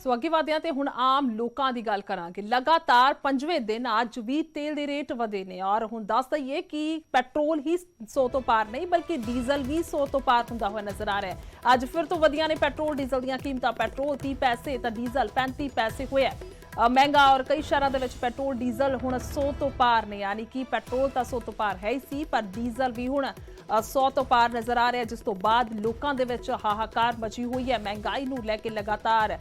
ਸੋ ਅੱਗੇ ਵਧਦੇ ਹਾਂ ਤੇ ਹੁਣ ਆਮ ਲੋਕਾਂ ਦੀ ਗੱਲ ਕਰਾਂਗੇ। ਲਗਾਤਾਰ 5ਵੇਂ ਦਿਨ ਅੱਜ ਵੀ ਤੇਲ ਦੇ ਰੇਟ ਵਧੇ ਨੇ ਔਰ ਹੁਣ ਦੱਸ ਦਈਏ ਕਿ ਪੈਟਰੋਲ ਹੀ 100 ਤੋਂ ਪਾਰ ਨਹੀਂ ਬਲਕਿ ਡੀਜ਼ਲ ਵੀ 100 ਤੋਂ ਪਾਰ ਹੁੰਦਾ ਹੋਇਆ ਨਜ਼ਰ ਆ ਰਿਹਾ ਹੈ। ਅੱਜ ਫਿਰ ਤੋਂ ਵਧੀਆਂ ਨੇ ਪੈਟਰੋਲ ਡੀਜ਼ਲ ਦੀਆਂ ਕੀਮਤਾਂ। ਪੈਟਰੋਲ 30 ਪੈਸੇ ਤਾਂ ਡੀਜ਼ਲ 35 ਪੈਸੇ ਹੋਇਆ महंगा और कई शहरों के पेट्रोल डीजल हुण 100 तो पार ने, यानी कि पेट्रोल तो 100 तो पार है ही सी पर डीजल भी हुण 100 तो पार नज़र आ रहा है, जिस तो बाद लोगों के विच हाहाकार मची हुई है। महंगाई नूं लैके लगातार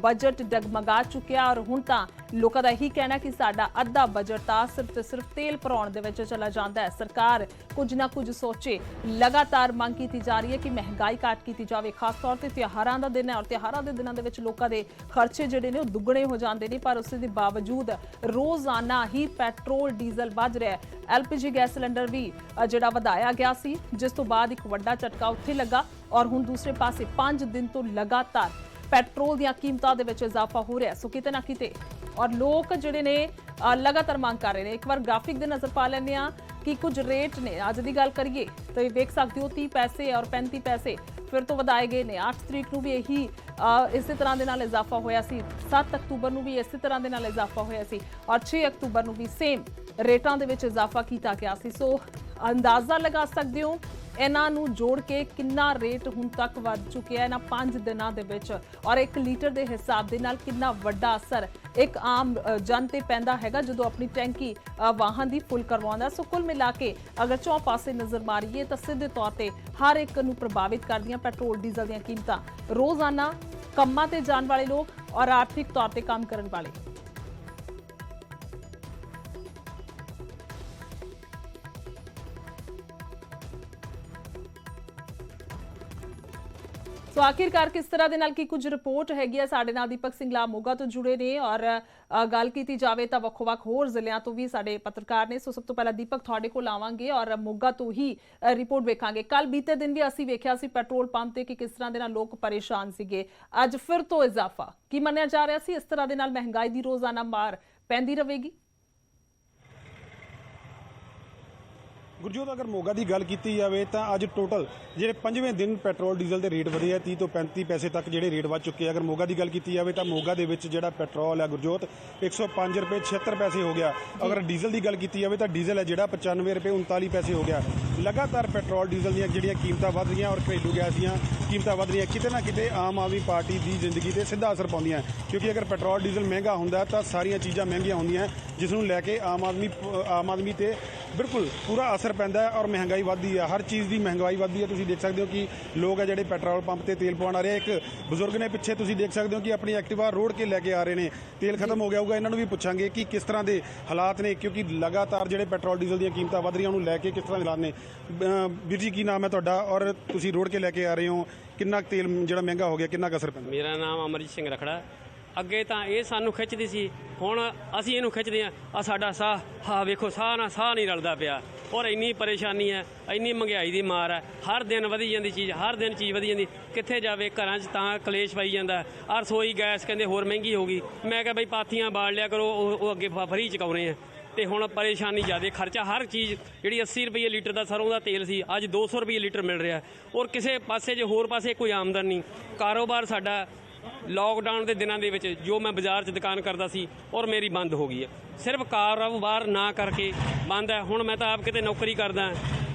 बजट डगमगा चुकिया और हुण तां लोगों का यही कहना कि साडा अद्धा बजट तां सिर्फ ते सिर्फ तेल भराउण दे विच चला जांदा है। सरकार कुछ ना कुछ सोचे, लगातार मंग की जा रही है कि महंगाई घट की जाए। खास तौर पर त्योहारों का दिन है और त्योहारों के दिनों के लोगों के खर्चे जिहड़े ने दुगने हो जाते हैं, पर उसके बावजूद रोजाना ही पेट्रोल डीजल वध रहा है। LPG गैस सिलेंडर भी जिहड़ा वधाया गया सी, जिस तो बाद एक वड्डा झटका उत्थे लगा और हुण दूसरे पासे 5 दिन तो लगातार पेट्रोल दी कीमतां दे विच इजाफा हो रहा है। सो किते ना किते और लोग जिहड़े ने लगातार मांग कर रहे हैं। एक बार ग्राफिक दे नज़र पा लैंदे आ कि कुछ रेट ने अज की गल करिए तो देख सकते हो 30 पैसे और 35 पैसे फिर तो वधाए गए ने। 8 तरीक को भी यही इस तरह के नाल इजाफा होया सी, 7 अक्तूबर को भी इस तरह के नाल इजाफा होया सी और 6 अक्तूबर को भी सेम रेटां दे विच इजाफा किया गया सी। सो अंदाजा लगा सकते हो इन्हां नूं जोड़ के कितना रेट हुण तक वध चुके हैं इन्हां 5 दिनां दे विच और 1 लीटर के हिसाब दे नाल कितना वड्डा असर एक आम जन ते पैंदा हैगा जदों अपनी टैंकी वाहन दी फुल करवाउंदा। सो कुल मिला के अगर चौं पासे नज़र मारीए तो सीधे तौर पर हर एक नूं प्रभावित करदियां पेट्रोल डीजल दीयां कीमतां। रोजाना कम्मां ते जाण वाले लोग और आर्थिक तौर पर काम करन वाले। सो आखिरकार किस तरह के नाल की कुछ रिपोर्ट हैगी है साडे नाल दीपक सिंगला मोगा तो जुड़े ने और गल की जाए तो ਵੱਖ-ਵੱਖ होर जिलियां तो भी साडे पत्रकार ने। सो सब तो पहला दीपक तुहाडे कोल आवांगे और मोगा तो ही रिपोर्ट वेखांगे। कल बीते दिन भी असीं वेखिया सी पेट्रोल पंप ते कि किस तरह के नाल लोग परेशान सीगे। अज फिर तो इजाफा की मन्निया जा रहा सी, इस तरह के नाल महंगाई की रोजाना मार पैंदी रहेगी। गुरजोत अगर मोगा की गल की जाए तो अज टोटल जो 5वें दिन पेट्रोल डीजल के रेट बढ़े 30 तो 35 पैसे तक जो रेट बढ़ चुके हैं। अगर मोगा की गल की जाए तो मोगा के पेट्रोल है गुरजोत 105 रुपये 76 पैसे हो गया। अगर डीजल की गल की जाए तो डीजल है जो 95 रुपये 39 पैसे हो गया। लगातार पेट्रोल डीजल दी कीमतां वध रही और घरेलू गैस दी कीमतां वध रही किते ना किते आम आदमी पार्टी की जिंदगी से सीधा असर पाउंदियां, क्योंकि अगर पेट्रोल डीजल महंगा होंदा तो सारिया चीज़ां महंगियां होंदियां, जिसनूं लैके आम आदमी ते बिल्कुल पूरा असर पैंदा है और महंगाई वधदी है। हर चीज़ की महंगाई वधदी है। तुसीं देख सकते हो कि लोग है जिहड़े पेट्रोल पंप ते तेल पवाउण आ रहे। एक बजुर्ग ने पिछे तुसीं देख सकते हो कि अपनी एक्टिवा रोड के लैके आ रहे हैं। तेल खत्म हो गया होगा, इन्हों भी पूछांगे कि किस तरह के हालात ने, क्योंकि लगातार जिहड़े पेट्रोल डीजल दी कीमतां वध रही उन्होंने लैके किस तरह के हालात ने। वीर जी की नाम है तुहाडा और तुसीं रोड के लैके आ रहे हो, कितना तेल जिहड़ा महंगा हो गया, कितना असर पैंदा? मेरा नाम अमरजीत सिंह रखड़ा। ਅੱਗੇ ਤਾਂ ਇਹ ਸਾਨੂੰ ਖਿੱਚਦੀ ਸੀ, ਹੁਣ ਅਸੀਂ ਇਹਨੂੰ ਖਿੱਚਦੇ ਆ ਸਾਡਾ ਸਾਹ ਹਾਂ ਵੇਖੋ ਸਾਹ ਨਾਲ ਸਾਹ ਨਹੀਂ ਰਲਦਾ ਪਿਆ ਔਰ ਇੰਨੀ ਪਰੇਸ਼ਾਨੀ ਹੈ, ਇੰਨੀ ਮਹਿੰਗਾਈ ਦੀ ਮਾਰ ਹੈ। ਹਰ ਦਿਨ ਵਧੀ ਜਾਂਦੀ ਚੀਜ਼, ਹਰ ਦਿਨ ਚੀਜ਼ ਵਧੀ ਜਾਂਦੀ। ਕਿੱਥੇ ਜਾਵੇ ਘਰਾਂ 'ਚ ਤਾਂ ਕਲੇਸ਼ ਪਾਈ ਜਾਂਦਾ। ਆ ਰਸੋਈ ਗੈਸ ਕਹਿੰਦੇ ਹੋਰ ਮਹਿੰਗੀ ਹੋ ਗਈ। ਮੈਂ ਕਿਹਾ ਬਈ ਪਾਥੀਆਂ ਬਾਲ ਲਿਆ ਕਰੋ, ਉਹ ਅੱਗੇ ਫਰੀ ਚੁਕਾਉਣੇ ਆ ਤੇ ਹੁਣ ਪਰੇਸ਼ਾਨੀ ਜ਼ਿਆਦਾ। ਖਰਚਾ ਹਰ ਚੀਜ਼ ਜਿਹੜੀ 80 ਰੁਪਏ ਲੀਟਰ ਦਾ ਸਰੋਂ ਦਾ ਤੇਲ ਸੀ ਅੱਜ 200 ਰੁਪਏ ਲੀਟਰ ਮਿਲ ਰਿਹਾ ਔਰ ਕਿਸੇ ਪਾਸੇ ਜੇ ਹੋਰ ਪਾਸੇ ਕੋਈ ਆਮਦਨ ਨਹੀਂ। ਕਾਰੋਬਾਰ ਸਾਡਾ लॉकडाउन के दिनों के जो मैं बाजार च दुकान करता सी और मेरी बंद हो गई है। सिर्फ कारोबार ना करके बंद है। हुण मैं तो आप किते नौकरी करदा,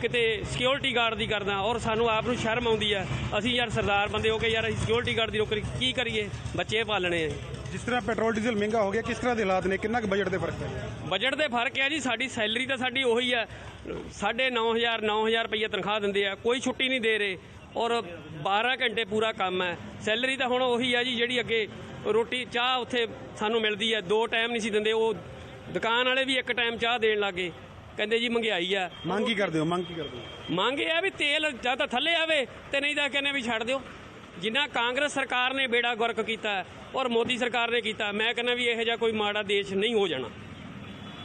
किते सिक्योरिटी गार्ड की करदा और सानू आप नूं शर्म आउंदी है। असीं यार सरदार बंदे हो के यार सिक्योरिटी गार्ड की नौकरी की करिए, बच्चे पालने हैं। जिस तरह पेट्रोल डीजल महंगा हो गया, किस तरह के हालात ने, कितना बजट के फर्क है? बजट के फर्क है जी, साडी सैलरी तो साडी उही है 9,500 रुपये तनख्वाह दिंदे आ, कोई छुट्टी नहीं दे रहे और 12 घंटे पूरा काम है। सैलरी तो हुण उही है जी जिहड़ी अगे रोटी चाह उत्थे सानू मिलदी है, 2 टाइम नहीं सी दिंदे। वो दुकान वाले भी 1 टाइम चाह देण लग गए, कहंदे जी महंगाई है। मंग की करदे हो? मंग की करदे हो? मंग ये है भी तेल जां तां थल्ले आवे ते नहीं तां कहने भी छड्ड दिओ। जिन्ना कांग्रेस सरकार ने बेड़ा गर्क कीता और मोदी सरकार ने कीता, मैं कहना भी इहो जिहा कोई माड़ा देश नहीं हो जाना।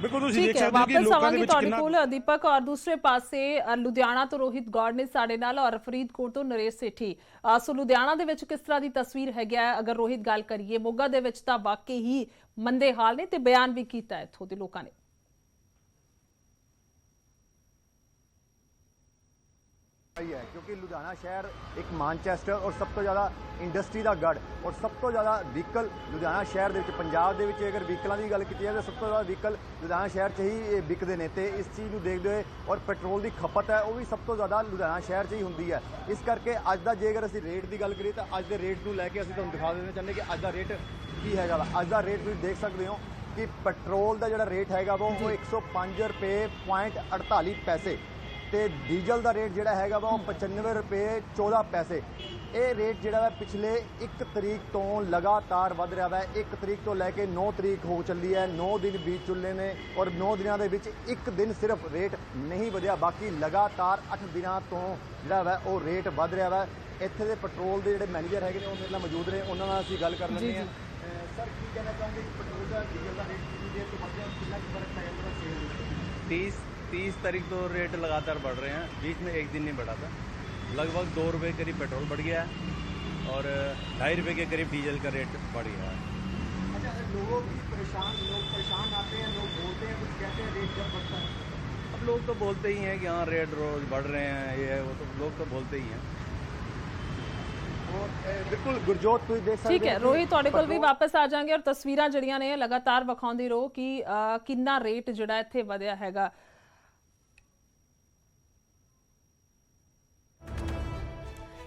ठीक है, वापस आवांगे तुहाडे कोल दीपक। और दूसरे पासे लुधियाना तो रोहित गौड़ ने साडे नाल और फरीदकोट तो नरेश सेठी। सो लुधियाना दे विच किस तरह की तस्वीर है? अगर रोहित गल करिए मोगा दे विच तां वाकई ही मंदे हाल ने ते बयान भी कीता इत्थों दे लोकां ने। है क्योंकि लुधियाना शहर एक मानचेस्टर और सब तो ज़्यादा इंडस्ट्री का गढ़ और सब तो ज़्यादा व्हीकल लुधियाना शहर ਦੇ ਵਿੱਚ ਪੰਜਾਬ ਦੇ ਵਿੱਚ अगर व्हीकलों की गल की जाए तो सब तो ज़्यादा व्हीकल लुधियाना शहर 'ਚ ही ਵਿਕਦੇ ਨੇ ਤੇ इस चीज़ ਨੂੰ देखते हुए और पेट्रोल की खपत है वो भी सब तो ज़्यादा लुधियाना शहर 'ਚ ही होंगी है। इस करके अज का जेकर ਅਸੀਂ रेट की गल करिए तो अज के रेट को लैके ਅਸੀਂ ਤੁਹਾਨੂੰ दिखा देना चाहते कि अज का रेट की है। अज का रेट तुम देख सकते हो कि पेट्रोल का जो रेट है वो 105 रुपये 48 ਤੇ ਡੀਜ਼ਲ ਦਾ ਰੇਟ ਜਿਹੜਾ ਹੈਗਾ ਵਾ ਉਹ 95 ਰੁਪਏ 14 ਪੈਸੇ। ਇਹ ਰੇਟ ਜਿਹੜਾ ਵਾ ਪਿਛਲੇ 1 ਤਰੀਕ ਤੋਂ ਲਗਾਤਾਰ ਵੱਧ ਰਿਹਾ ਵਾ। 1 ਤਰੀਕ ਤੋਂ ਲੈ ਕੇ 9 ਤਰੀਕ ਹੋ ਚੱਲੀ ਹੈ, 9 ਦਿਨ ਬੀਤ ਚੁੱਲੇ ਨੇ ਔਰ 9 ਦਿਨਾਂ ਦੇ ਵਿੱਚ ਇੱਕ ਦਿਨ ਸਿਰਫ ਰੇਟ ਨਹੀਂ ਵਧਿਆ, ਬਾਕੀ ਲਗਾਤਾਰ 8 ਦਿਨਾਂ ਤੋਂ ਜਿਹੜਾ ਵਾ ਉਹ ਰੇਟ ਵੱਧ ਰਿਹਾ ਵਾ। ਇੱਥੇ ਦੇ ਪੈਟਰੋਲ ਦੇ ਜਿਹੜੇ ਮੈਨੇਜਰ ਹੈਗੇ ਨੇ ਉਹ ਮੇਰੇ ਨਾਲ ਮੌਜੂਦ ਨੇ, ਉਹਨਾਂ ਨਾਲ ਅਸੀਂ ਗੱਲ ਕਰ ਲੈਂਦੇ ਹਾਂ। ਸਰ ਕੀ ਕਹਿਣਾ ਚਾਹੋਗੇ ਪੈਟਰੋਲ ਦਾ ਡੀਜ਼ਲ ਦਾ ਰੇਟ ਕਿੰਨੀ ਦੇਰ ਤੋਂ ਵੱਧ ਰਿਹਾ, ਕਿੰਨਾ ਕੁ ਫਰਕ ਪੈ ਜਾਂਦਾ ਸੇਲ 30 तारीख तो रेट लगातार बढ़ रहे हैं, बीच में एक दिन नहीं बढ़ा था। लगभग 2 रुपये करीब पेट्रोल बढ़ गया है और 2.5 रुपये के करीब डीजल का रेट बढ़ गया है। अच्छा, लोग परेशान आते हैं, लोग बोलते हैं, कुछ कहते हैं रेट जब बढ़ता है। अब लोग तो बोलते ही हैं कि हाँ रेट रोज बढ़ रहे हैं, ये है वो, तो लोग तो बोलते ही हैं। बिल्कुल गुरजोत तुम देख सकते ठीक है रोहित, ਤੁਹਾਡੇ ਕੋਲ ਵੀ ਵਾਪਸ ਆ ਜਾਾਂਗੇ ਔਰ ਤਸਵੀਰਾਂ ਜਿਹੜੀਆਂ ਨੇ ਲਗਾਤਾਰ ਵਿਖਾਉਂਦੀ ਰਹੋ ਕਿ ਕਿੰਨਾ ਰੇਟ ਜਿਹੜਾ ਇੱਥੇ ਵਧਿਆ ਹੈਗਾ।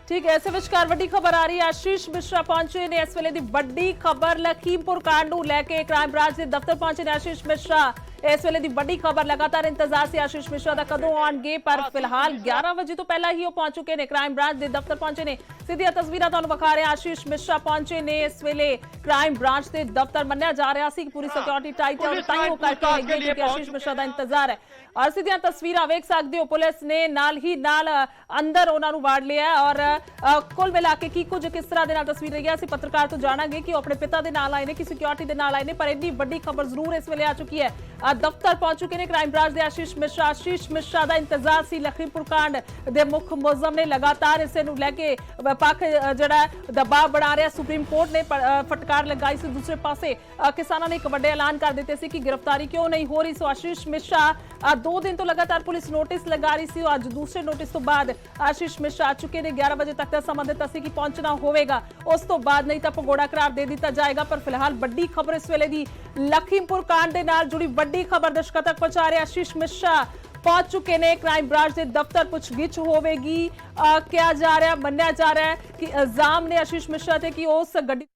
ठीक है, इस विचकार वड्डी खबर आ रही है। आशीष मिश्रा पहुंचे ने इस वेले दी वड्डी खबर लखीमपुर कांड नूं लैके क्राइम ब्रांच के दफ्तर पहुंचे ने आशीष मिश्रा। इस वेले दी वड्डी खबर लगातार इंतजार से आशीष मिश्रा दा कदों आउणगे, पर फिलहाल 11 बजे तो पहला ही वो पहुंच चुके ने, क्राइम ब्रांच के दफ्तर पहुंचे ने। सीधी तस्वीरां तुहानूं विखा रहे हैं। आशीष मिश्रा पहुंचे ने इस वेले क्राइम ब्रांच के दफ्तर, मन्निया जा रहा सी पूरी सिक्योरिटी टाइट है और ताई हो करके लगी क्योंकि आशीष मिश्रा दा इंतजार है। और सीधी तस्वीरां वेख सकते हो, पुलिस ने नाल ही नाल अंदर उन्हां नूं वाड़ लिया और कुल मिला के की कुछ किस तरह दे नाल तस्वीर रही है असीं पत्रकार तो जाणांगे कि अपने पिता दे नाल आए ने कि सिक्योरिटी दे नाल आए ने, पर इन्नी वड्डी खबर जरूर इस वेले आ चुकी है। दफ्तर पहुंच चुके ने क्राइम ब्रांच दे आशीष मिश्रा दा इंतजार सी। लखीमपुर कांड दे मुख मुलज़म ने लगातार इसे नूं लैके पक्ष जिहड़ा दबाव बना रहा। सुप्रीम कोर्ट ने फटकार लगाई सी, दूसरे पासे किसानों ने एक वड्डे ऐलान कर दिते सी कि गिरफ्तारी क्यों नहीं हो रही। सो आशीष मिश्रा 2 दिन तो लगातार पुलिस नोटिस लगा रही सी, अज दूसरे नोटिस तो बाद आशीष मिश्रा आ चुके ने। 11 बजे तक का समा दिता सी कि पहुंचना होवेगा, उस तो बाद नहीं तो भगोड़ा करार दे दिता जाएगा। पर फिलहाल वड्डी खबर इस वेले दी लखीमपुर कांड दे नाल जुड़ी वड्डी खबर दर्शकों तक पहुंचा रहे आशीष मिश्रा पहुंच चुके ने क्राइम ब्रांच के दफ्तर। पुछगिछ होवेगी, क्या जा रहा है, मन्निया जा रहा है कि इल्जाम ने आशीष मिश्रा थे कि उस गड्डी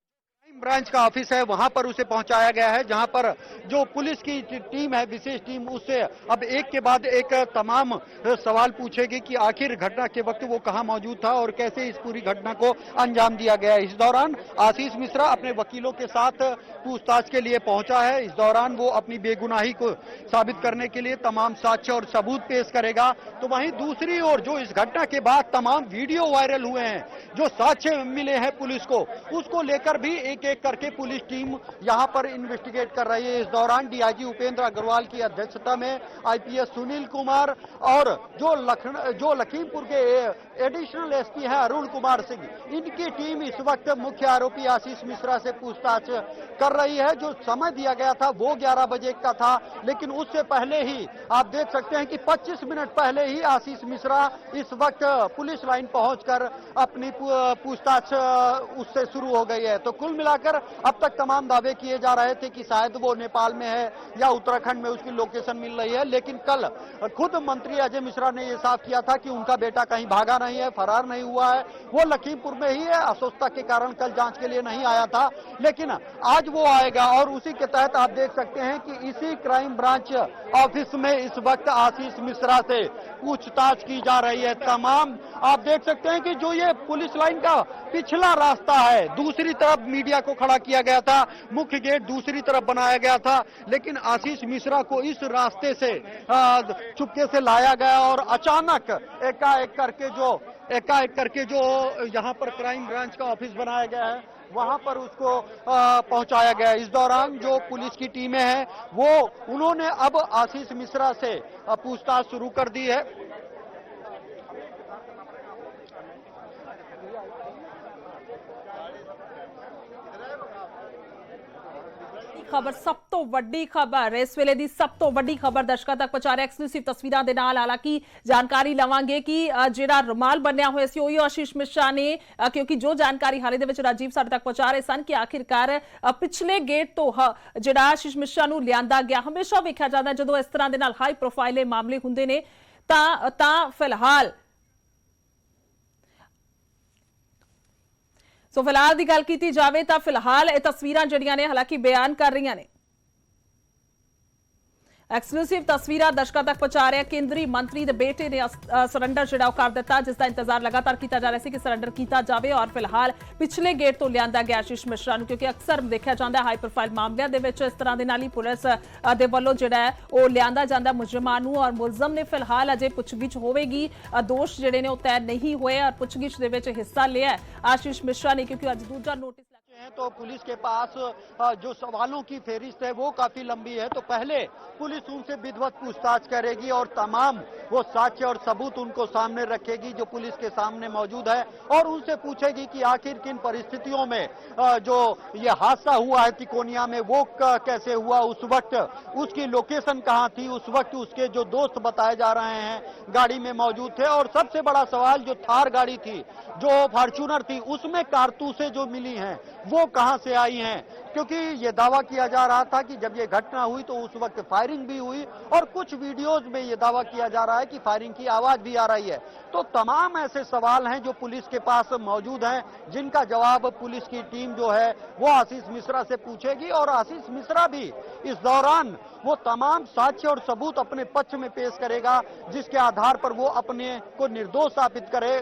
ब्रांच का ऑफिस है वहां पर उसे पहुंचाया गया है, जहां पर जो पुलिस की टीम है, विशेष टीम, उससे अब एक के बाद एक तमाम सवाल पूछेगी कि आखिर घटना के वक्त वो कहां मौजूद था और कैसे इस पूरी घटना को अंजाम दिया गया। इस दौरान आशीष मिश्रा अपने वकीलों के साथ पूछताछ के लिए पहुंचा है। इस दौरान वो अपनी बेगुनाही को साबित करने के लिए तमाम साक्ष्य और सबूत पेश करेगा। तो वहीं दूसरी ओर जो इस घटना के बाद तमाम वीडियो वायरल हुए हैं, जो साक्ष्य मिले हैं पुलिस को, उसको लेकर भी एक एक करके पुलिस टीम यहां पर इन्वेस्टिगेट कर रही है। इस दौरान डीआईजी उपेंद्र अग्रवाल की अध्यक्षता में आईपीएस सुनील कुमार और जो लखीमपुर के एडिशनल एसपी हैं अरुण कुमार सिंह, इनकी टीम इस वक्त मुख्य आरोपी आशीष मिश्रा से पूछताछ कर रही है। जो समय दिया गया था वो 11 बजे का था, लेकिन उससे पहले ही आप देख सकते हैं कि 25 मिनट पहले ही आशीष मिश्रा इस वक्त पुलिस लाइन पहुंचकर अपनी पूछताछ उससे शुरू हो गई है। तो कुल मिलाकर अब तक तमाम दावे किए जा रहे थे कि शायद वो नेपाल में है या उत्तराखंड में उसकी लोकेशन मिल रही है, लेकिन कल खुद मंत्री अजय मिश्रा ने यह साफ किया था कि उनका बेटा कहीं भागा नहीं है, फरार नहीं हुआ है, वो लखीमपुर में ही है। अस्वस्थता के कारण कल जांच के लिए नहीं आया था, लेकिन आज वो आएगा और उसी के तहत आप देख सकते हैं कि इसी क्राइम ब्रांच ऑफिस में इस वक्त आशीष मिश्रा से पूछताछ की जा रही है। तमाम आप देख सकते हैं कि जो ये पुलिस लाइन का पिछला रास्ता है, दूसरी तरफ मीडिया को खड़ा किया गया था, मुख्य गेट दूसरी तरफ बनाया गया था, लेकिन आशीष मिश्रा को इस रास्ते से चुपके से लाया गया और अचानक एकाएक करके जो यहाँ पर क्राइम ब्रांच का ऑफिस बनाया गया है वहां पर उसको पहुंचाया गया। इस दौरान जो पुलिस की टीमें हैं वो उन्होंने अब आशीष मिश्रा से पूछताछ शुरू कर दी है। ਖਬਰ, ਸਭ ਤੋਂ ਵੱਡੀ ਖਬਰ ਇਸ ਵੇਲੇ ਦੀ ਸਭ ਤੋਂ ਵੱਡੀ ਖਬਰ ਦਰਸ਼ਕਾਂ ਤੱਕ ਪਹੁੰਚਾ ਰਿਹਾ ਐਕਸਕਲੂਸਿਵ ਤਸਵੀਰਾਂ ਦੇ ਨਾਲ। ਹਾਲਾਂਕਿ ਜਾਣਕਾਰੀ ਲਵਾਂਗੇ ਕਿ ਜਿਹੜਾ ਰੁਮਾਲ ਬੰਨਿਆ ਹੋਇਆ ਸੀ ਉਹੀ ਆਸ਼ੀਸ਼ ਮਿਸ਼ਰਾ ਨੇ, ਕਿਉਂਕਿ ਜੋ ਜਾਣਕਾਰੀ ਹਾਲੇ ਦੇ ਵਿੱਚ ਰਾਜੀਵ ਸਾਡੇ ਤੱਕ ਪਹੁੰਚਾ ਰਹੇ ਸਨ ਕਿ ਆਖਿਰਕਾਰ ਪਿਛਲੇ ਗੇਟ ਤੋਂ ਜਿਹੜਾ ਆਸ਼ੀਸ਼ ਮਿਸ਼ਰਾ ਨੂੰ ਲਿਆਂਦਾ ਗਿਆ। ਹਮੇਸ਼ਾ ਵੇਖਿਆ ਜਾਂਦਾ ਜਦੋਂ ਇਸ ਤਰ੍ਹਾਂ ਦੇ ਨਾਲ ਹਾਈ ਪ੍ਰੋਫਾਈਲ ਇਹ ਮਾਮਲੇ ਹੁੰਦੇ ਨੇ ਤਾਂ ਫਿਲਹਾਲ ਫਿਲਹਾਲ ਦੀ ਗੱਲ ਕੀਤੀ ਜਾਵੇ ਤਾਂ ਫਿਲਹਾਲ ਇਹ ਤਸਵੀਰਾਂ ਜਿਹੜੀਆਂ ਨੇ ਹਾਲਾਂਕਿ ਬਿਆਨ ਕਰ ਰਹੀਆਂ ਨੇ। ਐਕਸਕਲੂਸਿਵ ਤਸਵੀਰਾਂ ਦਰਸ਼ਕਾਂ ਤੱਕ ਪਹੁੰਚਾ ਰਿਹਾ। ਕੇਂਦਰੀ ਮੰਤਰੀ ਦੇ ਬੇਟੇ ਨੇ ਸਰੈਂਡਰ ਜਿਹੜਾ ਉਹ ਕਰ ਦਿੱਤਾ, ਜਿਸ ਦਾ ਇੰਤਜ਼ਾਰ ਲਗਾਤਾਰ ਕੀਤਾ ਜਾ ਰਿਹਾ ਸੀ ਕਿ ਸਰੈਂਡਰ ਕੀਤਾ ਜਾਵੇ ਔਰ ਫਿਲਹਾਲ ਪਿਛਲੇ ਗੇਟ ਤੋਂ ਲਿਆਂਦਾ ਗਿਆ ਆਸ਼ੀਸ਼ ਮਿਸ਼ਰਾ ਨੂੰ, ਕਿਉਂਕਿ ਅਕਸਰ ਦੇਖਿਆ ਜਾਂਦਾ ਹਾਈ ਪ੍ਰੋਫਾਈਲ ਮਾਮਲਿਆਂ ਦੇ ਵਿੱਚ ਇਸ ਤਰ੍ਹਾਂ ਦੇ ਨਾਲ ਹੀ ਪੁਲਿਸ ਦੇ ਵੱਲੋਂ ਜਿਹੜਾ ਹੈ ਉਹ ਲਿਆਂਦਾ ਜਾਂਦਾ ਮੁਲਜ਼ਮਾਂ ਨੂੰ, ਔਰ ਮੁਲਜ਼ਮ ਨੇ ਫਿਲਹਾਲ ਅਜੇ ਪੁੱਛਗਿੱਛ ਹੋਵੇਗੀ। ਦੋਸ਼ ਜਿਹੜੇ ਨੇ ਉਹ ਤੈਅ ਨਹੀਂ ਹੋਏ ਔਰ ਪੁੱਛਗਿੱਛ ਦੇ ਵਿੱਚ ਹਿੱਸਾ ਲਿਆ ਆਸ਼ੀष मिश्रा ने, क्योंकि आज दूसरा नोटिस हैं तो पुलिस के पास जो सवालों की फेरिस्त है वो काफी लंबी है। तो पहले पुलिस उनसे विधिवत पूछताछ करेगी और तमाम वो साक्ष्य और सबूत उनको सामने रखेगी जो पुलिस के सामने मौजूद है, और उनसे पूछेगी कि आखिर किन परिस्थितियों में जो ये हादसा हुआ है तिकोनिया में वो कैसे हुआ, उस वक्त उसकी लोकेशन कहाँ थी, उस वक्त उसके जो दोस्त बताए जा रहे हैं गाड़ी में मौजूद थे, और सबसे बड़ा सवाल जो थार गाड़ी थी, जो फॉर्च्यूनर थी, उसमें कारतूसें जो मिली हैं वो कहां से आई हैं, क्योंकि ये दावा किया जा रहा था कि जब ये घटना हुई तो उस वक्त फायरिंग भी हुई और कुछ वीडियोज में ये दावा किया जा रहा है कि फायरिंग की आवाज भी आ रही है। तो तमाम ऐसे सवाल हैं जो पुलिस के पास मौजूद हैं, जिनका जवाब पुलिस की टीम जो है वो आशीष मिश्रा से पूछेगी, और आशीष मिश्रा भी इस दौरान वो तमाम साक्ष्य और सबूत अपने पक्ष में पेश करेगा, जिसके आधार पर वो अपने को निर्दोष साबित करे।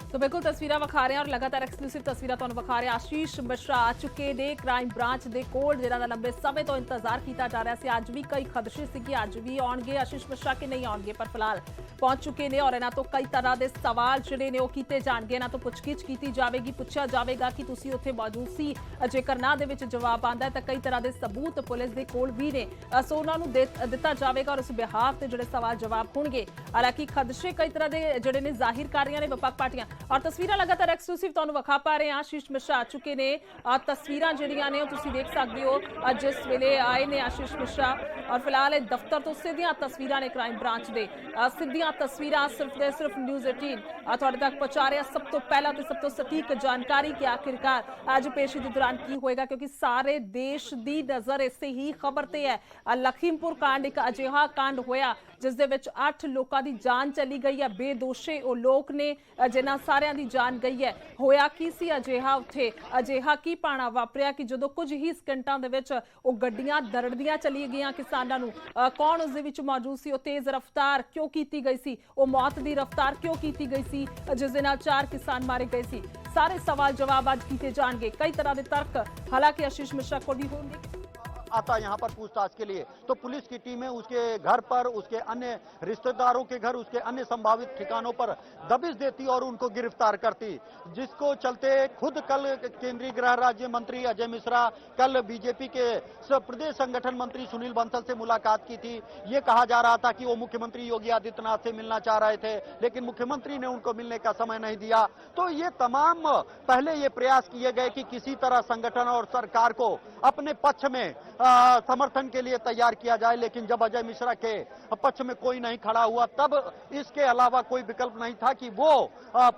तो बिल्कुल तस्वीरें विखा रहे हैं और लगातार एक्सक्लूसिव तस्वीरें तुहानूं विखा रहे हैं। आशीष मिश्रा आ चुके ने क्राइम ब्रांच के कोल, जिन्हां दा लंबे समय तो इंतजार किया जा रहा है। अज भी कई खदशे सी कि अज भी आउणगे आशीष मिश्रा के नहीं आउणगे, पर फिलहाल पहुंच चुके हैं और इन्हां तो कई तरह के सवाल जिहड़े ने ओह कीते जाणगे। इन्हां तो पुछगिछ की जाएगी, पुछया जाएगा कि तुसीं उत्थे मौजूद सी, जेकर ना दे विच जवाब आंदा है तो कई तरह के सबूत पुलिस के कोल भी ने, सो उन्हां नूं दिता जाएगा और उस बिहाफ ते जिहड़े सवाल जवाब होणगे। हालांकि खदशे कई तरह के जिहड़े ने जाहिर कर रही ने विपक्ष पार्टियां, और तस्वीरां लगातार एक्सक्लूसिव तुहानूं विखा पा रहे हैं। आशीष मिश्रा आ चुके ने, तस्वीरां जिहड़ियां ने तुसीं देख सकदे हो जिस वेले आए ने आशीष मिश्रा, और फिलहाल दफ्तर तो सीधियां तस्वीरां ने क्राइम ब्रांच दे, सीधियां तस्वीरां सिर्फ न्यूज़ 18 तुहाडे तक पहुंचा रहे। सब तो पहला तो सब तो सटीक जानकारी कि आखिरकार अज पेशी के दौरान की होएगा, क्योंकि सारे देश की नज़र इसे ही खबर ते है। लखीमपुर कांड एक अजिहा कांड होया जिस दे विच 8 लोगों की जान चली गई है, बेदोशे वो लोग ने जिन्हां सारियां दी जान गई है। होया की सी अजिहा उत्थे, अजिहा की पाना वापरिया कि जदों कुछ ही सेकंडां दे विच वो गड्डियां दरड़दियां चली गईयां किसानां नूं, कौन उस दे विच मौजूद सी, वो तेज़ रफ्तार क्यों कीती गई सी, वो मौत दी रफ्तार क्यों कीती गई सी, जिस दे नाल 4 किसान मारे गए सी। सारे सवाल जवाब आज कीते जाणगे, कई तरह के तर्क हालांकि आशीष मिश्रा को भी होंगे आता यहाँ पर पूछताछ के लिए, तो पुलिस की टीमें उसके घर पर, उसके अन्य रिश्तेदारों के घर, उसके अन्य संभावित ठिकानों पर दबिश देती और उनको गिरफ्तार करती, जिसको चलते खुद कल केंद्रीय गृह राज्य मंत्री अजय मिश्रा कल बीजेपी के प्रदेश संगठन मंत्री सुनील बंसल से मुलाकात की थी। ये कहा जा रहा था कि वो मुख्यमंत्री योगी आदित्यनाथ से मिलना चाह रहे थे, लेकिन मुख्यमंत्री ने उनको मिलने का समय नहीं दिया। तो ये तमाम पहले ये प्रयास किए गए कि किसी तरह संगठन और सरकार को अपने पक्ष में समर्थन के लिए तैयार किया जाए, लेकिन जब अजय मिश्रा के पक्ष में कोई नहीं खड़ा हुआ, तब इसके अलावा कोई विकल्प नहीं था कि वो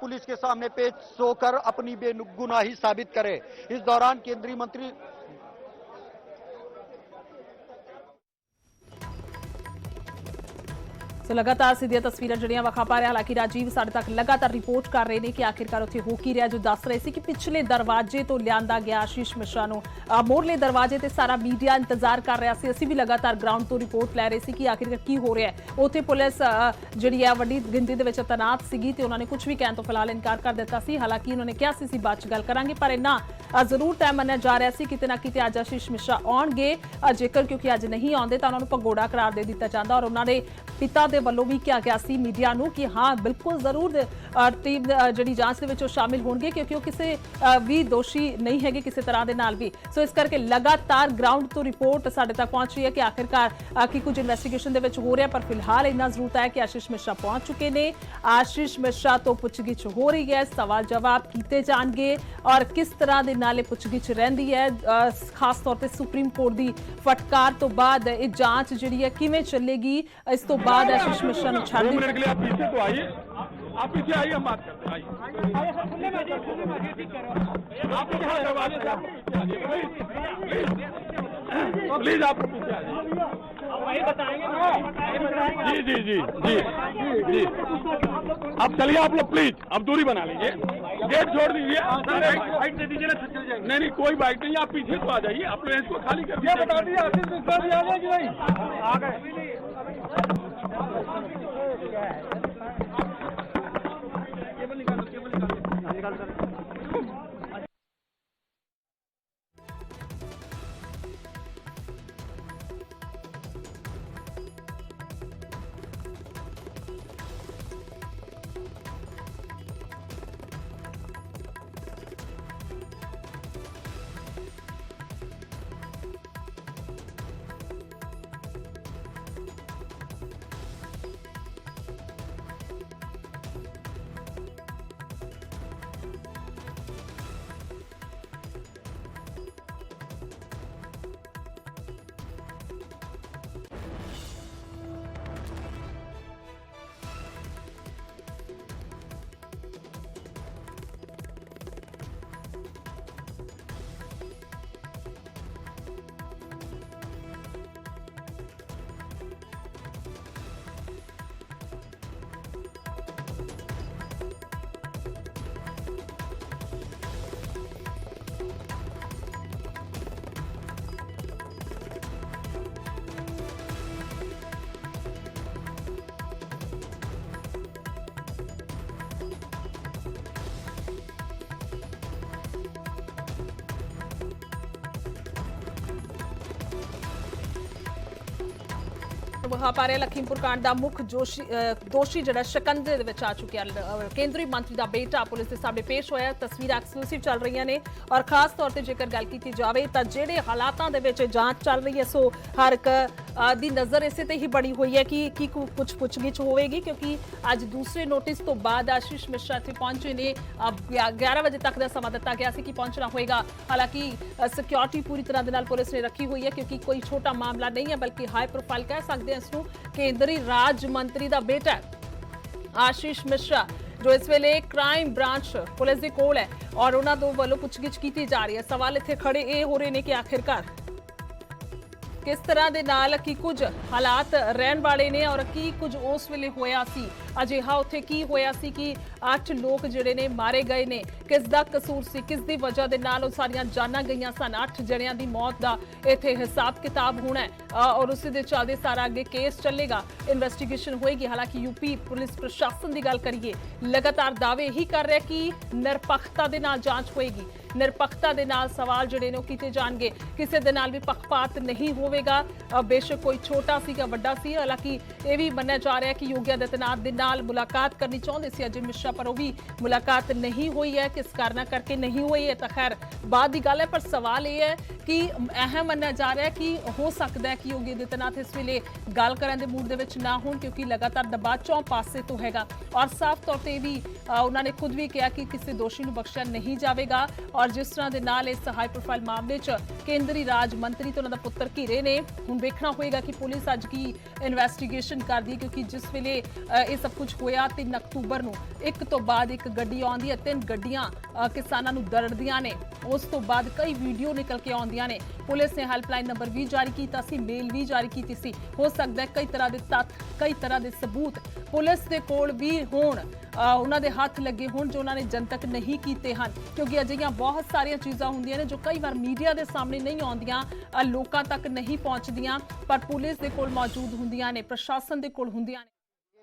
पुलिस के सामने पेश होकर अपनी बेगुनाही साबित करे। इस दौरान केंद्रीय मंत्री सो लगातार सीधियां तस्वीरां जड़ियां विखा पा रहे। हालांकि राजीव साडे तक लगातार रिपोर्ट कर रहे हैं कि आखिरकार उत्थे हो की रहा, जो दस रहे थे कि पिछले दरवाजे तो लियांदा गया आशीष मिश्रा नूं, मोरले दरवाजे ते सारा मीडिया इंतजार कर रहा सी। असीं भी लगातार ग्राउंड तो रिपोर्ट लै रहे सी कि आखिरकार की हो रहा है। उत्थे पुलिस जिहड़ी है वड्डी गिनती दे विच तैनात सीगी ते उन्होंने कुछ भी कहण तो फिलहाल इनकार कर दिता सी। हालांकि उन्होंने कहा सी बाद च गल करांगे, पर इन्ना जरूर तय मन्निया जा रहा सी किते ना किते अज आशीष मिश्रा आउणगे, जेकर क्योंकि अज नहीं आउंदे तां उन्हां नूं भगोड़ा करार दे दिता जांदा और उन्हां दे पिता दे ਦੇ ਵੱਲੋਂ ਵੀ ਕਿਹਾ ਗਿਆ ਸੀ ਮੀਡੀਆ ਨੂੰ ਕਿ ਹਾਂ ਬਿਲਕੁਲ ਜ਼ਰੂਰ ਟੀਮ ਜਿਹੜੀ ਜਾਂਚ ਦੇ ਵਿੱਚ ਉਹ ਸ਼ਾਮਿਲ ਹੋਣਗੇ, ਕਿਉਂਕਿ ਉਹ ਕਿਸੇ ਵੀ ਦੋਸ਼ੀ ਨਹੀਂ ਹੈਗੇ ਕਿਸੇ ਤਰ੍ਹਾਂ ਦੇ ਨਾਲ ਵੀ। ਸੋ ਇਸ ਕਰਕੇ ਲਗਾਤਾਰ ਗਰਾਊਂਡ ਤੋਂ ਰਿਪੋਰਟ ਸਾਡੇ ਤੱਕ ਪਹੁੰਚ ਰਹੀ ਹੈ ਕਿ ਆਖਿਰਕਾਰ ਕੀ ਕੁਝ ਇਨਵੈਸਟੀਗੇਸ਼ਨ ਦੇ ਵਿੱਚ ਹੋ ਰਿਹਾ, ਪਰ ਫਿਲਹਾਲ ਇੰਨਾ ਜ਼ਰੂਰ ਹੈ ਕਿ ਆਸ਼ੀਸ਼ ਮਿश्रा ਪਹੁੰਚ ਚੁੱਕੇ ਨੇ। ਆਸ਼ੀਸ਼ ਮਿश्रा ਤੋਂ ਪੁੱਛਗਿੱਛ ਹੋ ਰਹੀ ਹੈ, ਸਵਾਲ ਜਵਾਬ ਕੀਤੇ ਜਾਣਗੇ ਔਰ ਕਿਸ ਤਰ੍ਹਾਂ ਦੇ ਨਾਲ ਇਹ ਪੁੱਛਗਿੱਛ ਰਹਿੰਦੀ ਹੈ, ਖਾਸ ਤੌਰ ਤੇ ਸੁਪਰੀਮ ਕੋਰਟ ਦੀ ਫਟਕਾਰ ਤੋਂ ਬਾਅਦ ਇਹ ਜਾਂਚ ਜਿਹੜੀ ਹੈ ਕਿਵੇਂ ਚੱਲੇਗੀ। ਇਸ ਤੋਂ ਬਾਅਦ आशीष मिश्रा ने छाड़ मिनट के लिए आप पीछे तो आइए, आप पीछे आइए, हम बात करते हैं। आइए आप प्लीज आप पीछे आ जाइए। जी जी जी जी जी अब चलिए आप लोग, प्लीज अब दूरी बना लीजिए, गेट छोड़ दीजिए। बाइक दे दीजिए ना, नहीं नहीं कोई बाइक नहीं, आप पीछे तो आ जाइए, आप लोग इसको खाली कर दीजिए। बता दीजिए आशीष मिश्रा जी आ गए कि नहीं? आ गए। ਵਹਾ ਪਾ ਰਿਹਾ ਲਖੀਮਪੁਰ ਕਾਂਡ ਦਾ ਮੁੱਖ ਦੋਸ਼ੀ ਜਿਹੜਾ ਸ਼ਿਕੰਜੇ ਦੇ ਵਿੱਚ ਆ ਚੁੱਕਿਆ ਕੇਂਦਰੀ ਮੰਤਰੀ ਦਾ ਬੇਟਾ ਪੁਲਿਸ ਦੇ ਸਾਹਮਣੇ ਪੇਸ਼ ਹੋਇਆ। ਤਸਵੀਰਾਂ ਐਕਸਕਲੂਸਿਵ ਚੱਲ ਰਹੀਆਂ ਨੇ ਔਰ ਖਾਸ ਤੌਰ ਤੇ ਜੇਕਰ ਗੱਲ ਕੀਤੀ ਜਾਵੇ ਤਾਂ ਜਿਹੜੇ ਹਾਲਾਤਾਂ ਦੇ ਵਿੱਚ ਜਾਂਚ ਚੱਲ ਰਹੀ ਹੈ ਸੋ ਹਰ ਇੱਕ ਦੀ ਨਜ਼ਰ ਇਸੇ ਤੇ ਹੀ ਬਣੀ ਹੋਈ ਹੈ ਕਿ ਕੁਝ ਪੁੱਛਗਿੱਛ ਹੋਵੇਗੀ, ਕਿਉਂਕਿ ਅੱਜ ਦੂਸਰੇ ਨੋਟਿਸ ਤੋਂ ਬਾਅਦ ਆਸ਼ੀਸ਼ ਮਿश्रा ਇੱਥੇ ਪਹੁੰਚੇ ਨੇ। 11 ਵਜੇ ਤੱਕ ਦਾ ਸਮਾਂ ਦਿੱਤਾ ਗਿਆ ਸੀ ਕਿ ਪਹੁੰਚਣਾ ਹੋਏਗਾ। ਹਾਲਾਂਕਿ ਸਿਕਿਉਰਿਟੀ ਪੂਰੀ ਤਰ੍ਹਾਂ ਦੇ ਨਾਲ ਪੁਲਿਸ ਨੇ ਰੱਖੀ ਹੋਈ ਹੈ, ਕਿਉਂਕਿ ਕੋਈ ਛੋਟਾ ਮਾਮਲਾ ਨਹੀਂ ਹੈ ਬਲਕਿ ਹਾਈ ਪ੍ਰੋਫਾਈਲ ਕਹਿ ਸਕਦੇ ਹਾਂ इसनूं। केंद्रीय राज मंत्री दा बेटा आशीष मिश्रा जो इस वेले क्राइम ब्रांच पुलिस दे कोल है और उन्हां दो वालों पुछगिछ कीती जा रही है। सवाल इत्थे खड़े ये हो रहे ने कि आखिरकार किस तरह दे नाल की कुछ हालात रहन वाले ने और की कुछ उस वेले होया सी, अजिहा उत्थे की होया सी कि 8 लोग जिहड़े ने मारे गए ने, किस दा कसूर सी, किस दी वजह दे नाल उह सारियां जानां गईयां सन। 8 जणियां दी मौत दा इत्थे हिसाब किताब होना है और उस दे चलदे सारा अगे केस चलेगा, इन्वेस्टिगेशन होएगी। हालांकि यूपी पुलिस प्रशासन दी गल करिए लगातार दावे ही कर रहा कि निरपक्षता दे नाल जांच होएगी, निरपक्षता दे नाल सवाल जिहड़े ने कीते जाणगे, किसी दे नाल भी पक्षपात नहीं होवेगा। बेशक कोई छोटा सी या वड्डा सी, हालांकि यह भी मन्निया जा रहा है कि योगी आदित्यनाथ दे नाल मुलाकात करनी चाहते सी अजय मिश्रा, पर वो भी मुलाकात नहीं हुई है। किस कारण करके नहीं हुई है तो खैर बाद की गल है, पर सवाल ये है कि अहम मन्निया जा रहा है कि हो सकता है कि योगी आदित्यनाथ इस वेले गल करने के मूड दे विच ना होण, क्योंकि लगातार दबाव चौं पासे तो हैगा और साफ तौर पर भी उन्होंने खुद भी कहा कि किसी दोषी नूं बख्शिया नहीं जाएगा। और जिस तरह के नाल इस हाई प्रोफाइल मामले च केंद्रीय राज मंत्री तो उन्होंने पुत्र घिरे ने, हुण देखना होएगा कि पुलिस अज की इन्वेस्टिगेशन करदी है, क्योंकि जिस वेले ये सब कुछ होया 3 अक्तूबर नूं एक तो बाद एक गड्डी आउंदी है, 3 गड्डियां किसानां नूं दरड़दियां ने, उस तो बाद कई वीडियो निकल के आउंदियां ने। पुलिस ने हेल्पलाइन नंबर भी जारी कीता सी, मेल भी जारी कीती सी। हो सकदा है कई तरह के तत्थ, कई तरह के सबूत पुलिस के कोल भी होण, उन्हां दे हत्थ लगे होण जो उन्होंने जनतक नहीं कीते हन, क्योंकि अजिहियां बहुत सारियां चीज़ां हुंदियां ने जो कई बार मीडिया के सामने नहीं आउंदियां, लोकां तक नहीं पहुंचदियां, पर पुलिस के कोल मौजूद हुंदियां ने, प्रशासन के कोल हुंदियां ने।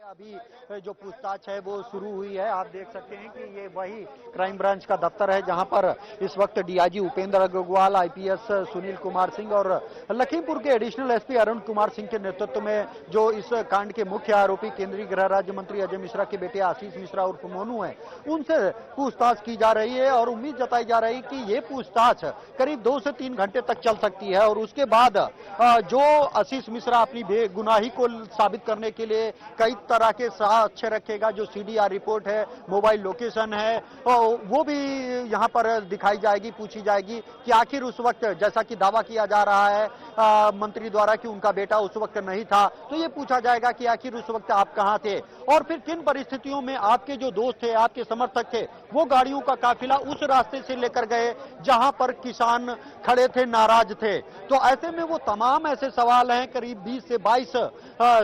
अभी जो पूछताछ है वो शुरू हुई है। आप देख सकते हैं कि ये वही क्राइम ब्रांच का दफ्तर है जहां पर इस वक्त डीआईजी उपेंद्र अग्रवाल, आईपीएस सुनील कुमार सिंह और लखीमपुर के एडिशनल एसपी अरुण कुमार सिंह के नेतृत्व में जो इस कांड के मुख्य आरोपी केंद्रीय गृह राज्य मंत्री अजय मिश्रा के बेटे आशीष मिश्रा उर्फ मोनू है, उनसे पूछताछ की जा रही है और उम्मीद जताई जा रही है कि ये पूछताछ करीब 2 से 3 घंटे तक चल सकती है और उसके बाद जो आशीष मिश्रा अपनी बेगुनाही को साबित करने के लिए कई तरह के साक्ष्य रखेगा, जो सीडीआर रिपोर्ट है, मोबाइल लोकेशन है, वो भी यहां पर दिखाई जाएगी, पूछी जाएगी कि आखिर उस वक्त, जैसा कि दावा किया जा रहा है मंत्री द्वारा कि उनका बेटा उस वक्त नहीं था, तो ये पूछा जाएगा कि आखिर उस वक्त आप कहां थे और फिर किन परिस्थितियों में आपके जो दोस्त थे, आपके समर्थक थे, वो गाड़ियों का काफिला उस रास्ते से लेकर गए जहां पर किसान खड़े थे, नाराज थे। तो ऐसे में वो तमाम ऐसे सवाल हैं, करीब 20 से 22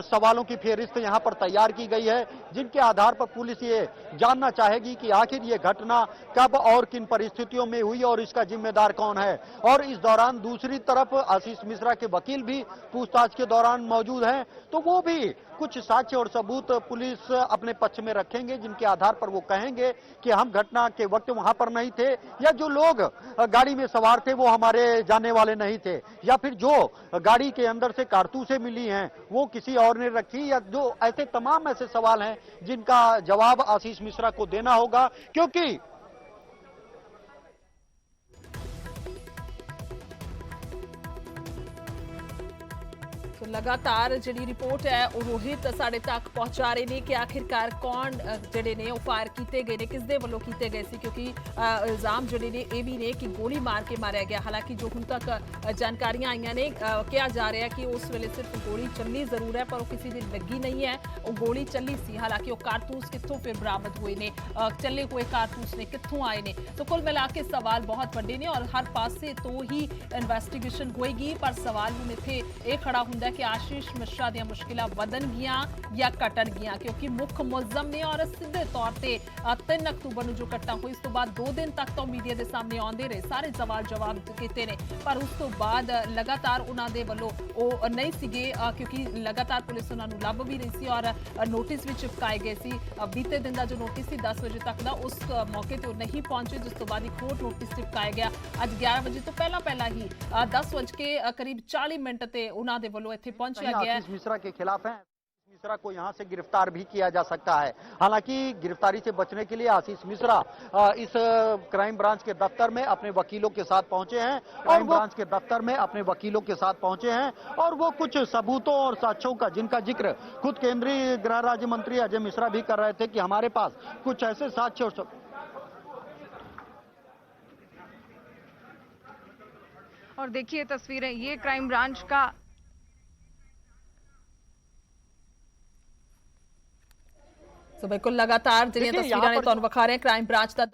सवालों की फेहरिस्त यहां पर तैयार की गई है, जिनके आधार पर पुलिस ये जानना चाहेगी कि आखिर ये घटना कब और किन परिस्थितियों में हुई और इसका जिम्मेदार कौन है। और इस दौरान दूसरी तरफ आशीष मिश्रा के वकील भी पूछताछ के दौरान मौजूद हैं, तो वो भी कुछ साक्ष्य और सबूत पुलिस अपने पक्ष में रखेंगे, जिनके आधार पर वो कहेंगे कि हम घटना के वक्त वहां पर नहीं थे, या जो लोग गाड़ी में सवार थे वो हमारे जानने वाले नहीं थे, या फिर जो गाड़ी के अंदर से कारतूसें मिली हैं वो किसी और ने रखी, या जो ऐसे तमाम ऐसे सवाल हैं जिनका जवाब आशीष मिश्रा को देना होगा। क्योंकि तो लगातार जी रिपोर्ट है वो रोहित साढ़े तक पहुंचा रहे ने कि आखिरकार कौन जड़े ने फायर किए गए ने, किस दे वालों किए गए सी, क्योंकि इल्जाम जड़े ने ये भी ने कि गोली मार के मारा गया। हालांकि जो हुण तक जानकारियां आईयां ने, कहा जा रहा है कि उस वेले सिर्फ गोली चली जरूर है पर वो किसी दी लगी नहीं है, वो गोली चली सी। हालांकि वो कारतूस कित्थों फिर बरामद हुए ने, चले हुए कारतूस ने कित्थों आए ने। तो कुल मिला के सवाल बहुत बड़े ने और हर पासे तो ही इन्वेस्टिगेशन होएगी, पर सवाल हुण इत्थे ये खड़ा हुंदा कि आशीष मिश्रा दी मुश्किलां वधन गियां या घटन गियां, क्योंकि मुख मुलजम ने और सीधे तौर पे 3 अक्तूबर ਨੂੰ जो घटना हुई उस तो बाद 2 दिन तक तो मीडिया के सामने आउंदे रहे, सारे सवाल जवाब कीते ने, पर उस तो बाद लगातार उन्हां दे वल्लों ਉਹ नहीं सीगे, क्योंकि लगातार पुलिस उन्हां नूं ਲੱਭ भी रही सी और नोटिस भी चिपकाए गए सी। बीते दिन का जो नोटिस सी 10 बजे तक का, उस मौके ते नहीं पहुंचे, जिस तो बाद एक होर नोटिस चिपकाया गया अज 11 बजे तो पहला ही 10 बज के करीब 40 मिनट ते उन्हां दे वल्लों इत्थे पहुंचा गया। आशीष मिश्रा के खिलाफ है, मिश्रा को यहां से गिरफ्तार भी किया जा सकता है। हालांकि गिरफ्तारी से बचने के लिए आशीष मिश्रा इस क्राइम ब्रांच के दफ्तर में अपने वकीलों के साथ पहुंचे हैं और ब्रांच के दफ्तर में अपने वकीलों के साथ पहुंचे हैं और वो कुछ सबूतों और साक्ष्यों का, जिनका जिक्र खुद केंद्रीय गृह राज्य मंत्री अजय मिश्रा भी कर रहे थे कि हमारे पास कुछ ऐसे साक्ष्य और देखिए तस्वीरें, ये क्राइम ब्रांच का तो बिल्कुल लगातार जिन्हें तस्वीरें ने तुहानू विखा रहे हैं क्राइम ब्रांच का।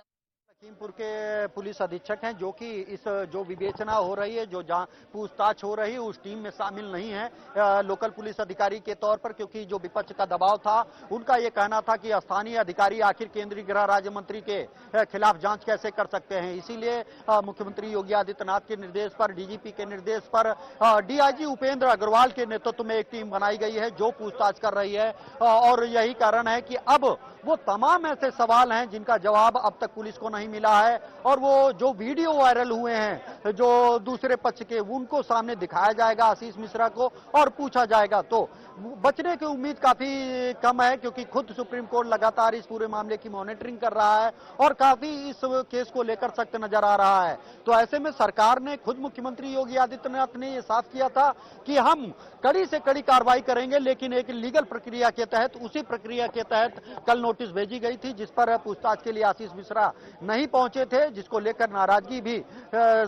लखीमपुर के पुलिस अधीक्षक हैं जो कि इस जो विवेचना हो रही है, जो पूछताछ हो रही है, उस टीम में शामिल नहीं है लोकल पुलिस अधिकारी के तौर पर, क्योंकि जो विपक्ष का दबाव था उनका ये कहना था कि स्थानीय अधिकारी आखिर केंद्रीय गृह राज्य मंत्री के खिलाफ जांच कैसे कर सकते हैं। इसीलिए मुख्यमंत्री योगी आदित्यनाथ के निर्देश पर, डीजीपी के निर्देश पर डीआईजी उपेंद्र अग्रवाल के नेतृत्व में एक टीम बनाई गई है जो पूछताछ कर रही है और यही कारण है कि अब वो तमाम ऐसे सवाल हैं जिनका जवाब अब तक पुलिस को नहीं मिला है और वो जो वीडियो वायरल हुए हैं जो दूसरे पक्ष के, उनको सामने दिखाया जाएगा आशीष मिश्रा को और पूछा जाएगा। तो बचने की उम्मीद काफी कम है, क्योंकि खुद सुप्रीम कोर्ट लगातार इस पूरे मामले की मॉनिटरिंग कर रहा है और काफी इस केस को लेकर सख्त नजर आ रहा है। तो ऐसे में सरकार ने, खुद मुख्यमंत्री योगी आदित्यनाथ ने यह साफ किया था कि हम कड़ी से कड़ी कार्रवाई करेंगे, लेकिन एक लीगल प्रक्रिया के तहत, उसी प्रक्रिया के तहत कल नोटिस भेजी गई थी जिस पर पूछताछ के लिए आशीष मिश्रा नहीं पहुंचे थे, जिसको लेकर नाराजगी भी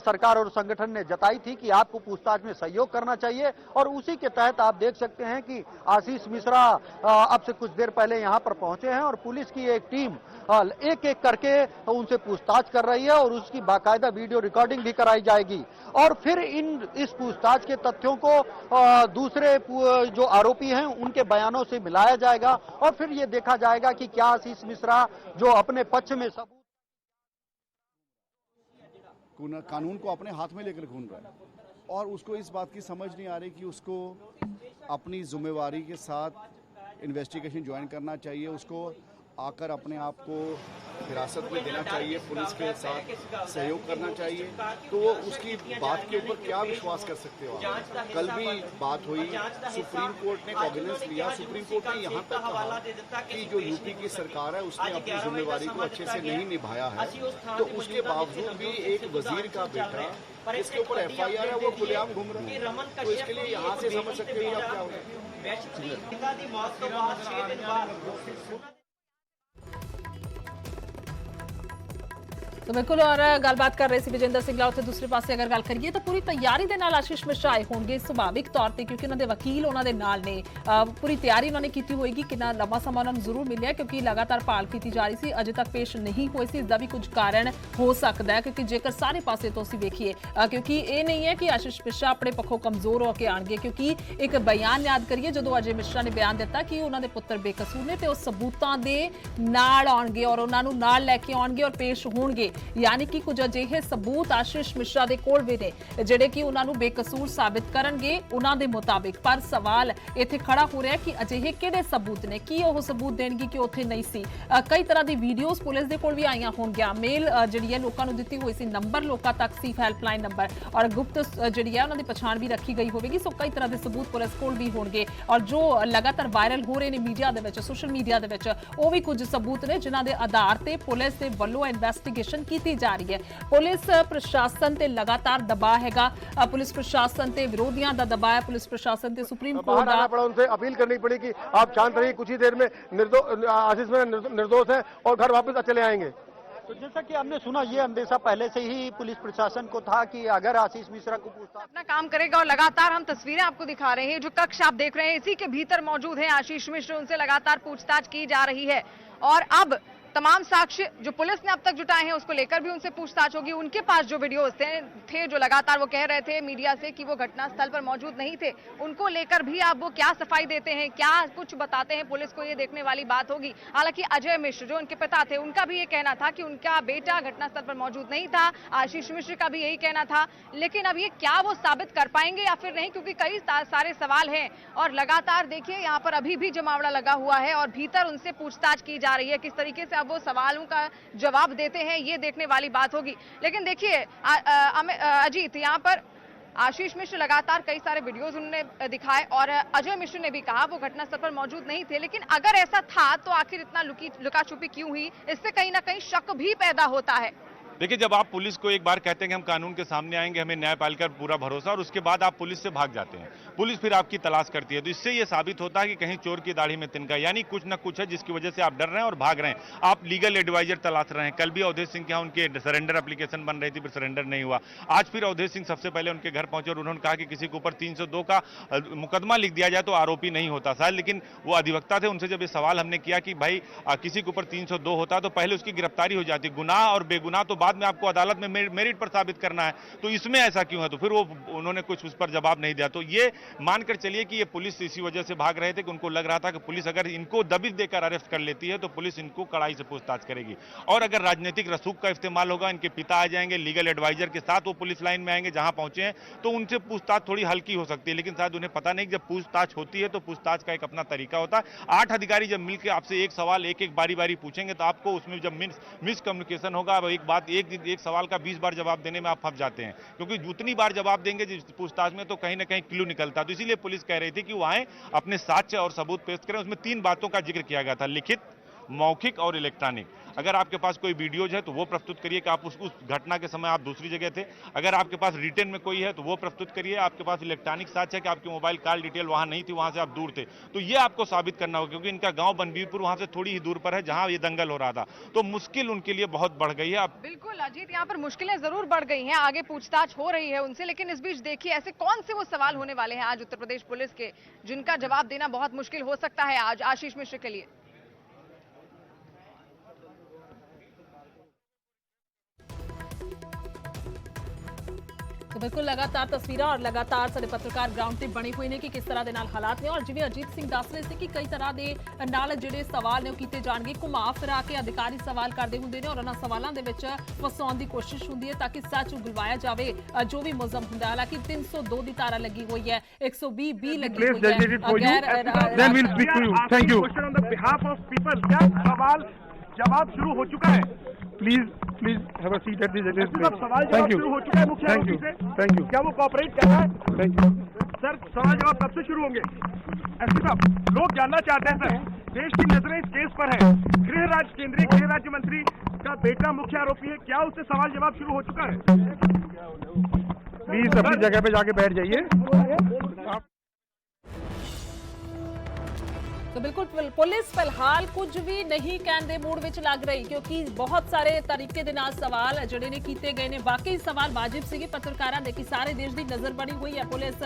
सरकार और संगठन ने जताई थी कि आपको पूछताछ में सहयोग करना चाहिए। और उसी के तहत आप देख सकते हैं कि आशीष मिश्रा अब से कुछ देर पहले यहां पर पहुंचे हैं और पुलिस की एक टीम एक एक करके उनसे पूछताछ कर रही है और उसकी बाकायदा वीडियो रिकॉर्डिंग भी कराई जाएगी और फिर इस पूछताछ के तथ्यों को दूसरे जो आरोपी हैं उनके बयानों से मिलाया जाएगा और फिर यह देखा जाएगा कि क्या आशीष मिश्रा जो अपने पक्ष में सबूत कानून को अपने हाथ में लेकर घूम रहा है और उसको इस बात की समझ नहीं आ रही कि उसको अपनी जिम्मेवारी के साथ इन्वेस्टिगेशन ज्वाइन करना चाहिए, उसको आकर अपने आप को हिरासत में देना चाहिए, पुलिस के साथ सहयोग करना चाहिए। तो वो उसकी बात के ऊपर क्या विश्वास कर सकते हो आप? कल भी बात हुई, सुप्रीम कोर्ट ने कॉग्निजेंस लिया, सुप्रीम कोर्ट ने यहाँ तक कहा कि जो यूपी की सरकार है उसने अपनी जिम्मेवारी को अच्छे से नहीं निभाया है। तो उसके बावजूद भी एक वजीर का बेटा इसके ऊपर FIR है, वो खुलेआम घूम रहा है। तो इसके लिए यहाँ से समझ सकते हो आप क्या होगा। तो बिल्कुल और गलबात कर रहे सी विजेंद्र सिंह ਉੱਥੇ ਦੂਸਰੇ ਪਾਸੇ ਅਗਰ ਗੱਲ ਕਰੀਏ ਤਾਂ ਪੂਰੀ ਤਿਆਰੀ ਦੇ ਨਾਲ ਆਸ਼ੀਸ਼ ਮਿਸ਼ਰਾ ਆਏ ਹੋਣਗੇ ਸੁਭਾਵਿਕ ਤੌਰ ਤੇ ਕਿਉਂਕਿ ਉਹਨਾਂ ਦੇ ਵਕੀਲ ਉਹਨਾਂ ਦੇ ਨਾਲ ਨੇ ਪੂਰੀ ਤਿਆਰੀ ਉਹਨਾਂ ਨੇ ਕੀਤੀ ਹੋਏਗੀ ਕਿੰਨਾ ਲੰਮਾ ਸਮਾਂ ਉਹਨਾਂ ਨੂੰ ਜ਼ਰੂਰ ਮਿਲਿਆ ਕਿਉਂਕਿ ਲਗਾਤਾਰ ਭਾਲ ਕੀਤੀ ਜਾ ਰਹੀ ਸੀ ਅਜੇ ਤੱਕ ਪੇਸ਼ ਨਹੀਂ ਹੋਏ ਸੀ ਇਸ ਦਾ ਵੀ ਕੁਝ ਕਾਰਨ ਹੋ ਸਕਦਾ ਹੈ ਕਿਉਂਕਿ ਜੇਕਰ ਸਾਰੇ ਪਾਸੇ ਤੋਂ ਅਸੀਂ ਵੇਖੀਏ ਕਿਉਂਕਿ ਇਹ ਨਹੀਂ ਹੈ ਕਿ ਆਸ਼ੀਸ਼ ਮਿਸ਼ਰਾ ਆਪਣੇ ਪੱਖੋਂ ਕਮਜ਼ੋਰ ਹੋ ਕੇ ਆਣਗੇ ਕਿਉਂਕਿ ਇੱਕ ਬਿਆਨ ਯਾਦ ਕਰੀਏ ਜਦੋਂ ਅਜੇ ਮਿਸ਼ਰਾ ਨੇ ਬਿਆਨ ਦਿੱਤਾ ਕਿ ਉਹਨਾਂ ਦੇ ਪੁੱਤਰ ਬੇਕਸੂਰ ਨੇ ਤੇ ਉਹ ਸਬੂਤਾਂ ਦੇ ਨਾਲ ਆਉਣਗੇ ਔਰ ਉਹਨਾਂ ਨੂੰ ਨਾਲ ਲੈ ਕੇ ਆਉਣਗੇ ਔਰ ਪੇਸ਼ ਹੋਣਗੇ यानी कि कुछ अजिहे सबूत आशीष मिश्रा दे कोल भी ने जिहड़े कि उन्हां नूं बेकसूर साबित करनगे उन्हां दे मुताबिक पर सवाल इत्थे खड़ा हो रहा है कि अजिहे किहड़े सबूत ने की ओह सबूत देणगे कि उत्थे नहीं सी कई तरह दी वीडियोस पुलिस दे कोल भी आईयां होणगीआं मेल जिहड़ी है लोकां नूं दित्ती होई सी नंबर लोकां तक सी हेल्पलाइन नंबर और गुप्त जिहड़ी है उन्हां दी पछाण भी रखी गई होवेगी सो कई तरह दे सबूत पुलिस कोल भी होणगे और जो लगातार वायरल हो रहे ने मीडिया दे विच सोशल मीडिया दे विच ओह भी कुछ सबूत ने जिन्हां दे आधार ते पुलिस दे वल्लों इन्वेस्टिगेशन कीती जा रही है पुलिस प्रशासन ते लगातार दबाव हैगा पुलिस प्रशासन ते विरोधियों का दबाव है पुलिस प्रशासन ते सुप्रीम कोर्ट आना पड़ा उनसे अपील करनी पड़ी कि आप शांत रहिए कुछ ही देर में आशीष में निर्दोष है और घर वापस चले आएंगे। तो जैसा कि हमने सुना ये अंदेशा पहले से ही पुलिस प्रशासन को था कि अगर आशीष मिश्रा को पूछताछ अपना काम करेगा और लगातार हम तस्वीरें आपको दिखा रहे हैं जो कक्ष आप देख रहे हैं इसी के भीतर मौजूद है आशीष मिश्र उनसे लगातार पूछताछ की जा रही है और अब तमाम साक्ष्य जो पुलिस ने अब तक जुटाए हैं उसको लेकर भी उनसे पूछताछ होगी उनके पास जो वीडियोस थे जो लगातार वो कह रहे थे मीडिया से कि वो घटनास्थल पर मौजूद नहीं थे उनको लेकर भी अब वो क्या सफाई देते हैं क्या कुछ बताते हैं पुलिस को ये देखने वाली बात होगी। हालांकि अजय मिश्र जो उनके पिता थे उनका भी ये कहना था कि उनका बेटा घटनास्थल पर मौजूद नहीं था आशीष मिश्र का भी यही कहना था लेकिन अब ये क्या वो साबित कर पाएंगे या फिर नहीं क्योंकि कई सारे सवाल हैं और लगातार देखिए यहाँ पर अभी भी जमावड़ा लगा हुआ है और भीतर उनसे पूछताछ की जा रही है किस तरीके से अब वो सवालों का जवाब देते हैं ये देखने वाली बात होगी। लेकिन देखिए अजीत यहाँ पर आशीष मिश्र लगातार कई सारे वीडियोस उन्होंने दिखाए और अजय मिश्र ने भी कहा वो घटनास्थल पर मौजूद नहीं थे लेकिन अगर ऐसा था तो आखिर इतना लुका छुपी क्यों हुई इससे कहीं ना कहीं शक भी पैदा होता है। देखिए जब आप पुलिस को एक बार कहते हैं कि हम कानून के सामने आएंगे हमें न्यायपालिका पर पूरा भरोसा और उसके बाद आप पुलिस से भाग जाते हैं पुलिस फिर आपकी तलाश करती है तो इससे ये साबित होता है कि कहीं चोर की दाढ़ी में तिनका यानी कुछ ना कुछ है जिसकी वजह से आप डर रहे हैं और भाग रहे हैं आप लीगल एडवाइजर तलाश रहे हैं। कल भी अवधेश सिंह के यहाँ उनके सरेंडर एप्लीकेशन बन रही थी फिर सरेंडर नहीं हुआ आज फिर अवधेश सिंह सबसे पहले उनके घर पहुंचे और उन्होंने कहा कि किसी के ऊपर 302 का मुकदमा लिख दिया जाए तो आरोपी नहीं होता शायद लेकिन वो अधिवक्ता थे उनसे जब ये सवाल हमने किया कि भाई किसी के ऊपर 302 होता तो पहले उसकी गिरफ्तारी हो जाती गुनाह और बेगुनाह तो बाद में आपको अदालत में मेरिट पर साबित करना है तो इसमें ऐसा क्यों है तो फिर वो उन्होंने कुछ उस पर जवाब नहीं दिया तो ये मानकर चलिए कि ये पुलिस इसी वजह से भाग रहे थे कि उनको लग रहा था कि पुलिस अगर इनको दबिश देकर अरेस्ट कर लेती है तो पुलिस इनको कड़ाई से पूछताछ करेगी और अगर राजनीतिक रसूख का इस्तेमाल होगा इनके पिता आ जाएंगे लीगल एडवाइजर के साथ वो पुलिस लाइन में आएंगे जहां पहुंचे हैं तो उनसे पूछताछ थोड़ी हल्की हो सकती है लेकिन शायद उन्हें पता नहीं जब पूछताछ होती है तो पूछताछ का एक अपना तरीका होता है 8 अधिकारी जब मिलकर आपसे एक सवाल एक बारी बारी पूछेंगे तो आपको उसमें जब मिसकम्युनिकेशन होगा एक सवाल का 20 बार जवाब देने में आप फंस जाते हैं क्योंकि जितनी बार जवाब देंगे पूछताछ में तो कहीं ना कहीं क्लू निकलता तो इसीलिए पुलिस कह रही थी कि वो आए अपने साक्ष्य और सबूत पेश करें उसमें 3 बातों का जिक्र किया गया था लिखित मौखिक और इलेक्ट्रॉनिक अगर आपके पास कोई वीडियोज है तो वो प्रस्तुत करिए कि आप उस घटना के समय आप दूसरी जगह थे अगर आपके पास रिटन में कोई है तो वो प्रस्तुत करिए आपके पास इलेक्ट्रॉनिक साक्ष्य है कि आपकी मोबाइल कॉल डिटेल वहां नहीं थी वहां से आप दूर थे तो ये आपको साबित करना होगा क्योंकि इनका गांव बनबीरपुर वहां से थोड़ी ही दूर पर है जहां ये दंगल हो रहा था तो मुश्किल उनके लिए बहुत बढ़ गई है। बिल्कुल अजीत यहाँ पर मुश्किलें जरूर बढ़ गई हैं आगे पूछताछ हो रही है उनसे लेकिन इस बीच देखिए ऐसे कौन से वो सवाल होने वाले हैं आज उत्तर प्रदेश पुलिस के जिनका जवाब देना बहुत मुश्किल हो सकता है आज आशीष मिश्र के लिए। ਬਿਲਕੁਲ ਲਗਾਤਾਰ ਤਸਵੀਰਾਂ ਔਰ ਲਗਾਤਾਰ ਸਾਡੇ ਪੱਤਰਕਾਰ ਗਰਾਊਂਡ ਤੇ ਬਣੇ ਹੋਏ ਨੇ ਕਿ ਕਿਸ ਤਰ੍ਹਾਂ ਦੇ ਨਾਲ ਹਾਲਾਤ ਨੇ ਔਰ ਜਿਵੇਂ ਅਜੀਤ ਸਿੰਘ ਦੱਸ ਰਹੇ ਸੀ ਕਿ ਕਈ ਤਰ੍ਹਾਂ ਦੇ ਨਾਲ ਜਿਹੜੇ ਸਵਾਲ ਨੇ ਉਹ ਕੀਤੇ ਜਾਣਗੇ, ਘੁਮਾ ਫਿਰਾ ਕੇ ਅਧਿਕਾਰੀ ਸਵਾਲ ਕਰਦੇ ਹੁੰਦੇ ਨੇ ਔਰ ਉਹਨਾਂ ਸਵਾਲਾਂ ਦੇ ਵਿੱਚ ਫਸਾਉਣ ਦੀ ਕੋਸ਼ਿਸ਼ ਹੁੰਦੀ ਹੈ ਤਾਂ ਕਿ ਸੱਚ ਉਗਲਵਾਇਆ ਜਾਵੇ ਜੋ ਵੀ ਮੁਲਜ਼ਮ ਹੁੰਦਾ। ਹਾਲਾਂਕਿ 302 ਦੀ ਧਾਰਾ ਲੱਗੀ ਹੋਈ ਹੈ, 120 ਬੀ ਲੱਗੀ ਹੋਈ ਹੈ। Then we'll speak to you. Thank you. On the behalf of people, क्या सवाल जवाब शुरू हो चुका है? Please have a seat at the judges place. सवाल जवाब शुरू हो चुका है मुख्य आरोपी से। Thank you. क्या वो कोऑपरेट कर रहा है? Thank you. सर सवाल जवाब कब से शुरू होंगे? एसपी साहब, लोग जानना चाहते हैं सर, देश की नजरें इस केस पर है, केंद्रीय गृह राज्य मंत्री का बेटा मुख्य आरोपी है, क्या उससे सवाल जवाब शुरू हो चुका है? प्लीज अपनी जगह पे जाके बैठ जाइए। तो बिल्कुल पुलिस फिलहाल कुछ भी नहीं कहने दे मूड विच लग रही क्योंकि बहुत सारे तरीके दे नाल सवाल जिहड़े ने कीते गए ने। वाकई सवाल वाजिब सीगे पत्रकारां दे कि सारे देश दी नज़र बनी हुई है, पुलिस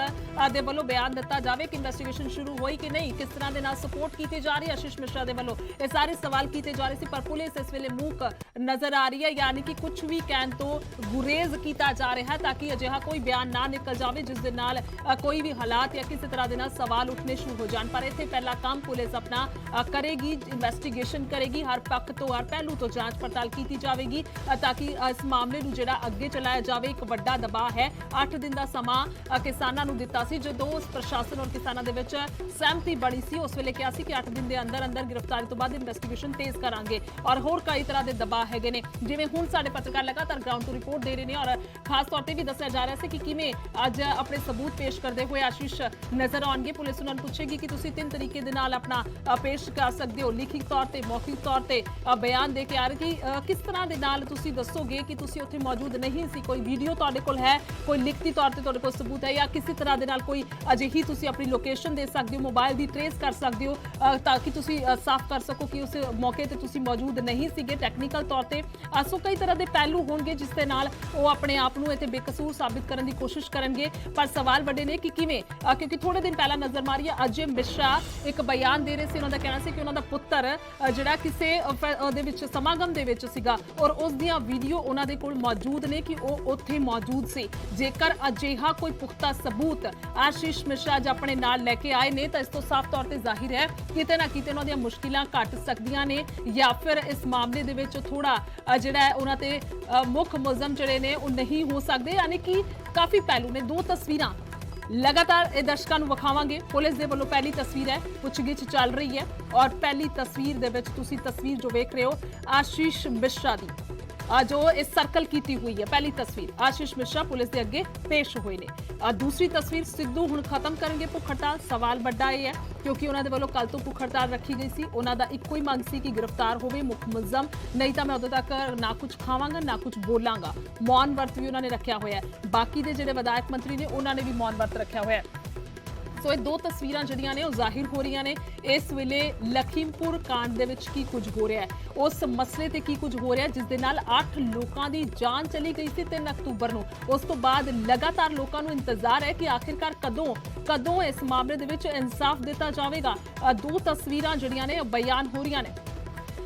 दे वल्लों बयान दिता जावे कि इन्वेस्टिगेशन शुरू होई कि नहीं, किस तरह दे नाल सपोर्ट कीती जा रही है आशीष मिश्रा दे वल्लों, ये सारे सवाल कीते जा रहे सी। पर पुलिस इस वेले मूक नज़र आ रही है, यानी कि कुछ भी कहण तो गुरेज कीता जा रहा है ताकि अजिहा कोई बयान ना निकल जावे जिस दे नाल कोई भी हालात या किसी तरह दे नाल सवाल उठने शुरू हो जाण। पर इत्थे पहला काम पुलिस अपना करेगी, इन्वेस्टिगेशन करेगी, हर पक्ष तो हर पहलू तो जांच पड़ताल की जाएगी ताकि इस मामले नूं जिहड़ा अगे चलाया जाए। एक वड्डा दबाव है, 8 दिन का समा किसानां नूं दित्ता सी, जदों प्रशासन और किसानां दे विच सहमति बड़ी सी उस वेले कहा सी कि 8 दिन के अंदर अंदर गिरफ्तारी तो बाद इन्वेस्टिगेशन तेज करांगे और होर कई तरह के दबाव हैगे ने। जिवें हुण साडे पत्रकार लगातार ग्राउंड टू रिपोर्ट दे रहे हैं और खास तौर पर भी दस्सिया जा रहा है कि किवें अज अपने सबूत पेश करते हुए आशीष नजर आउणगे। पुलिस उन्हां नूं पुछेगी कि तुसीं 3 तरीके दे नाल अपना पेश कर सकते हो, लिखित तौर पर मौखिक तौर पर बयान दे के आ रहे कि किस तरह के नाल तुसीं दसोगे कि तुसीं उत्थे मौजूद नहीं सी, कोई वीडियो तुहाडे कोल है, कोई लिखती तौर पर तुहाडे कोल सबूत है या किसी तरह के नाल कोई अजिही तुसीं अपनी लोकेशन दे सकते हो, मोबाइल की ट्रेस कर सकते हो ताकि तुसीं साफ कर सको कि उस मौके ते तुसीं मौजूद नहीं सीगे टैक्नीकल तौर पर। सो कई तरह के पहलू होणगे जिस दे नाल वो अपने आप नूं इत्थे बेकसूर साबित करने की कोशिश करनगे। पर सवाल वड्डे ने कि किवें, क्योंकि थोड़े दिन पहला नजर मारिए अजय मिश्रा एक बयान दे रहे सी, उन्होंने कहना सी कि उन्होंने पुत्र जिहड़ा किसी दे विच समागम दे विच सीगा और उस दियां वीडियो उन्हां दे कोल मौजूद ने कि वो उत्थे मौजूद सी। जेकर अजिहा कोई पुख्ता सबूत आशीष मिश्रा ज अपने नाल लैके आए ने तो इस तो साफ तौर पर जाहिर है किते ना किते उन्हां दियां मुश्किलां घट सकदियां ने या फिर इस मामले दे विच थोड़ा जिहड़ा है उन्हां ते मुख मुलजम जिहड़े ने वो नहीं हो सकदे। यानी कि काफ़ी पहलू ने। 2 तस्वीरां लगातार दर्शकों को विखावांगे। पुलिस के वालों पहली तस्वीर है, पुछगिछ चल रही है और पहली तस्वीर दे विच तुसीं तस्वीर जो वेख रहे हो आशीष मिश्रा दी जो इस सर्कल की हुई है। पहली तस्वीर आशीष मिश्रा पुलिस के अगे पेश हुए ने। दूसरी तस्वीर सिद्धू हुण खत्म करेंगे भुख हड़ताल। सवाल वड्डा यह है क्योंकि उन्होंने वालों कल तो भुख हड़ताल रखी गई सी, उन्होंने इक्को ही मंग सी कि गिरफ्तार होवे मुख मुलजम, नहीं तो मैं उदों तक ना कुछ खावांगा ना कुछ बोलांगा। मौन वर्त भी उन्होंने रखा हुआ है। बाकी के जिहड़े विधायक मंत्री ने उन्होंने भी मौन वर्त रखा हुआ है। सो ये 2 तस्वीरां जिहड़ियां ने जाहिर हो रही ने इस वेले लखीमपुर कांड दे विच की कुछ हो रहा है, उस मसले ते की कुछ हो रहा है जिस दे नाल 8 लोगों की जान चली गई सी 3 अक्तूबर नूं। उस तो बाद लगातार लोगों को इंतजार है कि आखिरकार कदों इस मामले दे विच इंसाफ दिता जाएगा। 2 तस्वीरां जिहड़ियां ने बयान हो रही ने।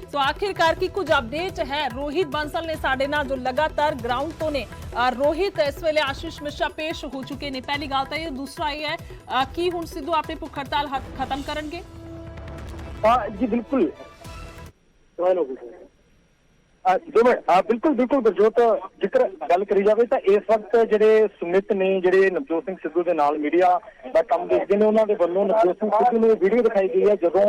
तो आखिरकार की कुछ अपडेट है, रोहित बंसल ने साडे नाल जो लगातार ग्राउंड तो ने। रोहित इस वेले आशीष मिश्रा पेश हो चुके ने। पहली गल तो ये, दूसरा ये है कि हुण सिद्धू अपनी भुख हड़ताल खत्म करनगे? जी बिल्कुल बिल्कुल गुरजोत, जिक्र गल करी जाए तो इस वक्त जिहड़े सुमित ने जिहड़े नवजोत सिंह सिद्धू के नाल मीडिया का काम देखते हैं उन्होंने वल्लों नवजोत सिंह सिद्धू ने वीडियो दिखाई गई है जदों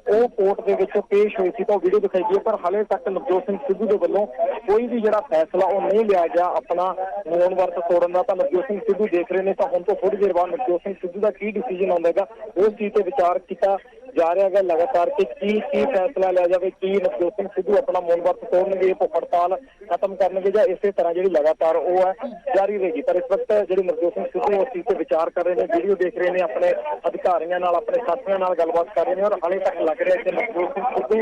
वो कोर्ट के विच पेश हुए सी तो वीडियो दिखाई गई है। पर हाले तक नवजोत सिंह सिद्धू के वल्लों कोई भी जिहड़ा फैसला वो नहीं लिया गया अपना मौन वर्त तोड़न का। तो नवजोत सिंह सिद्धू देख रहे हैं तो हुण तो थोड़ी देर बाद नवजोत सिंह सिद्धू का की डिसीजन आउंदा उस चीज़ पर विचार किया जा रहा है लगातार कि की फैसला लिया जाए, कि नवजोत सिंह सिद्धू अपना मौन वर्त तोड़नगे, भुख हड़ताल खत्म करनगे या इस तरह जी लगातार वो है जारी रहेगी। पर इस वक्त जी नवजोत सिंह सिद्धू उस चीज़ पर विचार कर रहे हैं, वीडियो देख रहे हैं, अपने अधिकारियों नाल अपने साथियों नाल गलबात कर रहे हैं और हाले तक लग रहा है कि नवजोत सिंह सिद्धू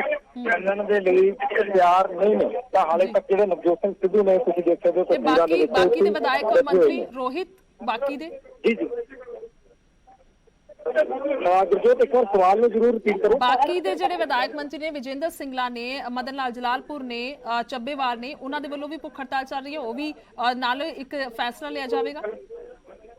मनन के लिए तैयार नहीं ने। तो हाले तक जो नवजोत सिंह सिद्धू ने तुसीं देख सकते हो तस्वीरां दे विच, बाकी दे विधायक मंत्री रोहित बाकी दे जी जी जी बिल्कुल बिल्कुल गुरजोत, जिक्र गल करी जाए तो इस वक्त जिहड़े सुमित ने जिहड़े नवजोत सिंह सिद्धू के नाल मीडिया का काम देखते हैं उन्होंने वल्लों नवजोत सिंह सिद्धू ने वीडियो दिखाई गई है जदों वो कोर्ट के विच पेश हुए सी तो वीडियो दिखाई गई है। पर हाले तक नवजोत सिंह सिद्धू कोई भी जिहड़ा फैसला वो नहीं लिया गया अपना मौन वर्त तोड़न का। तो नवजोत सिंह सिद्धू देख रहे हैं तो हुण तो थोड़ी देर बाद नवजोत सिंह सिद्धू का की डिसीजन आउंदा उस चीज़ पर विचार किया जा रहा है लगातार कि की फैसला लिया जाए, कि नवजोत सिंह सिद्धू अपना मौन वर्त तोड़नगे, भुख हड़ताल खत्म करनगे या इस तरह जी लगातार वो है जारी रहेगी। पर इस वक्त जिहड़े नवजोत सिंह सिद्धू उस चीज़ पर विचार कर रहे हैं, वीडियो देख रहे हैं, अपने अधिकारियों नाल अपने साथियों नाल गलबात कर रहे हैं और हाले तक लग रहा है कि नवजोत सिंह सिद्धू तैयार नहीं ने। तो हाले तक जो नवजोत सिंह सिद्धू ने तुसीं देख सकते हो तस्वीरां दे विच, गुरजोत एक बार सवाल में जरूर रिपीट करो। ਬਾਕੀ ਦੇ ਜਿਹੜੇ ਵਿਧਾਇਕ ਮੰਤਰੀ ਨੇ ਵਿਜੇਂਦਰ ਸਿੰਗਲਾ ਨੇ, ਮਦਨ ਲਾਲ ਜਲਾਲਪੁਰ ਨੇ, ਚੱਬੇਵਾਲ ਨੇ, ਉਹਨਾਂ ਦੇ ਵੱਲੋਂ ਵੀ ਭੁੱਖ ਹੜਤਾਲ ਚੱਲ ਰਹੀ ਹੈ, ਉਹ ਵੀ ਨਾਲ ਇੱਕ ਫੈਸਲਾ ਲਿਆ ਜਾਵੇਗਾ।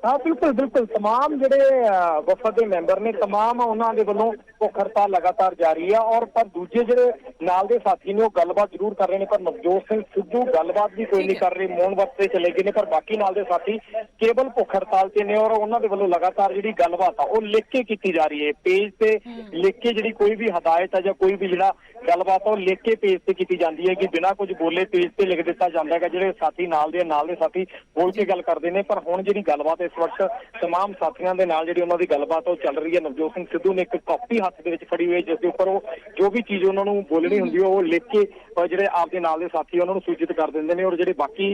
हाँ बिल्कुल बिल्कुल, तमाम ਜਿਹੜੇ ਵਫਦ ਦੇ ਮੈਂਬਰ ਨੇ तमाम ਉਹਨਾਂ ਦੇ ਵੱਲੋਂ ਭੁੱਖ ਹੜਤਾਲ ਲਗਾਤਾਰ ਜਾਰੀ ਹੈ। ਔਰ ਪਰ ਦੂਜੇ ਜਿਹੜੇ ਨਾਲ ਦੇ ਸਾਥੀ ਨੇ ਉਹ ਗੱਲਬਾਤ ਜ਼ਰੂਰ ਕਰ ਰਹੇ ਨੇ, ਪਰ ਨਵਜੋਤ ਸਿੰਘ ਸਿੱਧੂ ਗੱਲਬਾਤ ਵੀ ਕੋਈ ਨਹੀਂ ਕਰ ਰਹੇ, ਮੌਨ ਵਰਤ ਤੇ ਚਲੇ ਗਏ ਨੇ। ਪਰ ਬਾਕੀ ਨਾਲ ਦੇ ਸਾਥੀ ਕੇਵਲ ਭੁੱਖ ਹੜਤਾਲ ਤੇ ਨੇ ਔਰ ਉਹਨਾਂ ਦੇ ਵੱਲੋਂ ਲਗਾਤਾਰ ਜਿਹੜੀ ਗੱਲਬਾਤ ਆ ਉਹ ਲਿਖ ਕੇ ਕੀਤੀ ਜਾ ਰਹੀ ਹੈ, ਪੇਜ ਤੇ ਲਿਖ ਕੇ ਜਿਹੜੀ ਕੋਈ ਵੀ ਹਦਾਇਤ ਹੈ ਜਾਂ ਕੋਈ ਵੀ ਜਿਹੜਾ ਗੱਲਬਾਤ ਆ ਉਹ ਲਿਖ ਕੇ ਪੇਜ ਤੇ ਕੀਤੀ ਜਾਂਦੀ ਹੈ ਕਿ ਬਿਨਾਂ ਕੁਝ ਬੋਲੇ ਪੇਜ ਤੇ ਲਿਖ ਦਿੱਤਾ ਜਾਂਦਾ ਹੈ। ਜਿਹੜੇ ਸਾਥੀ ਨਾਲ ਦੇ ਸਾਥੀ ਬੋਲ ਕੇ ਗੱਲ ਕਰਦੇ ਨੇ, ਪਰ ਹੁਣ ਜਿਹੜੀ ਗੱਲਬਾਤ ਇਸ ਵਕਤ तमाम साथियों के नाल ਜਿਹੜੀ ਉਹਨਾਂ ਦੀ ਗੱਲਬਾਤ ਉਹ ਚੱਲ ਰਹੀ है। नवजोत सिंह सिद्धू ने एक ਕਾਪੀ हथ ਦੇ ਵਿੱਚ ਫੜੀ ਹੋਈ जिस ਦੇ ਉੱਪਰ ਉਹ जो भी चीज ਉਹਨਾਂ ਨੂੰ ਬੋਲਣੀ ਹੁੰਦੀ ਹੈ ਉਹ ਲਿਖ ਕੇ ਜਿਹੜੇ ਆਪਦੇ ਨਾਲ ਦੇ ਸਾਥੀ ਉਹਨਾਂ ਨੂੰ ਸੂਚਿਤ ਕਰ ਦਿੰਦੇ ਨੇ। ਔਰ ਜਿਹੜੇ ਬਾਕੀ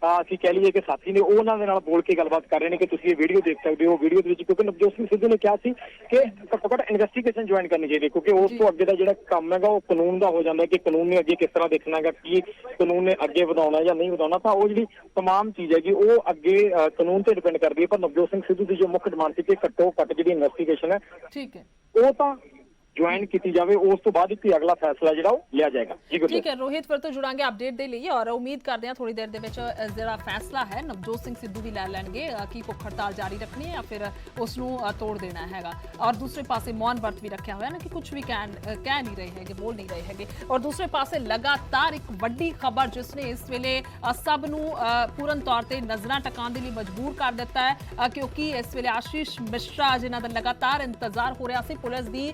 ਅਸੀਂ ਕਹਿ ਲਈਏ ਕਿ ਸਾਥੀ ਨੇ ਉਹ ਉਹਨਾਂ ਦੇ ਨਾਲ ਬੋਲ ਕੇ ਗੱਲਬਾਤ ਕਰ ਰਹੇ ਨੇ ਕਿ ਤੁਸੀਂ ਇਹ ਵੀਡੀਓ ਦੇਖ ਸਕਦੇ ਹੋ। ਵੀਡੀਓ ਦੇ ਵਿੱਚ ਕਿਉਂਕਿ ਨਵਜੋਤ ਸਿੰਘ ਸਿੱਧੂ ਨੇ ਕਿਹਾ ਸੀ ਕਿ ਘੱਟੋ ਘੱਟ ਇਨਵੈਸਟੀਗੇਸ਼ਨ ਜੁਆਇਨ ਕਰਨੀ ਚਾਹੀਦੀ, ਕਿਉਂਕਿ ਉਸ ਤੋਂ ਅੱਗੇ ਦਾ ਜਿਹੜਾ ਕੰਮ ਹੈਗਾ ਉਹ ਕਾਨੂੰਨ ਦਾ ਹੋ ਜਾਂਦਾ ਕਿ ਕਾਨੂੰਨ ਨੇ ਅੱਗੇ ਕਿਸ ਤਰ੍ਹਾਂ ਦੇਖਣਾ ਹੈਗਾ, ਕੀ ਕਾਨੂੰਨ ਨੇ ਅੱਗੇ ਵਧਾਉਣਾ ਜਾਂ ਨਹੀਂ ਵਧਾਉਣਾ। ਤਾਂ ਉਹ ਜਿਹੜੀ तमाम चीज है ਉਹ ਅੱਗੇ ਕਾਨੂੰਨ ਤੇ ਡਿਪੈਂਡ ਕਰਦੀ ਹੈ। ਪਰ ਨਵਜੋਤ ਸਿੰਘ ਸਿੱਧੂ ਦੀ ਜੋ ਮੁੱਖ ਡਿਮਾਂਡ ਸੀ ਕਿ ਘੱਟੋ ਘੱਟ ਜਿਹੜੀ ਇਨਵੈਸਟੀਗੇਸ਼ਨ ਹੈ ਠੀਕ ਹੈ ਉਹ ਤਾਂ ज्वाइन की जाए, उस तो बाद ही अगला फैसला जो लिया जाएगा। ठीक है रोहित, फिर तो जुड़ांगे अपडेट दे लिए और उम्मीद करते हैं थोड़ी देर दे विच ਜਿਹੜਾ फैसला है नवजोत सिंह सिद्धू भी लै लैणगे कि भुख हड़ताल जारी रखनी है या फिर उसनू तोड़ देना हैगा। और दूसरे पासे मौन व्रत भी रखा हुआ है ना कि कुछ भी कह नहीं रहे है, बोल नहीं रहे है। और दूसरे पासे लगातार एक वड्डी खबर जिसने इस वेले सब नू पूर्ण तौर पर नज़रां टकाउण दे लई मजबूर कर दिता है, क्योंकि इस वेले आशीष मिश्रा जिन्हां दा लगातार इंतजार हो रहा सी पुलिस दी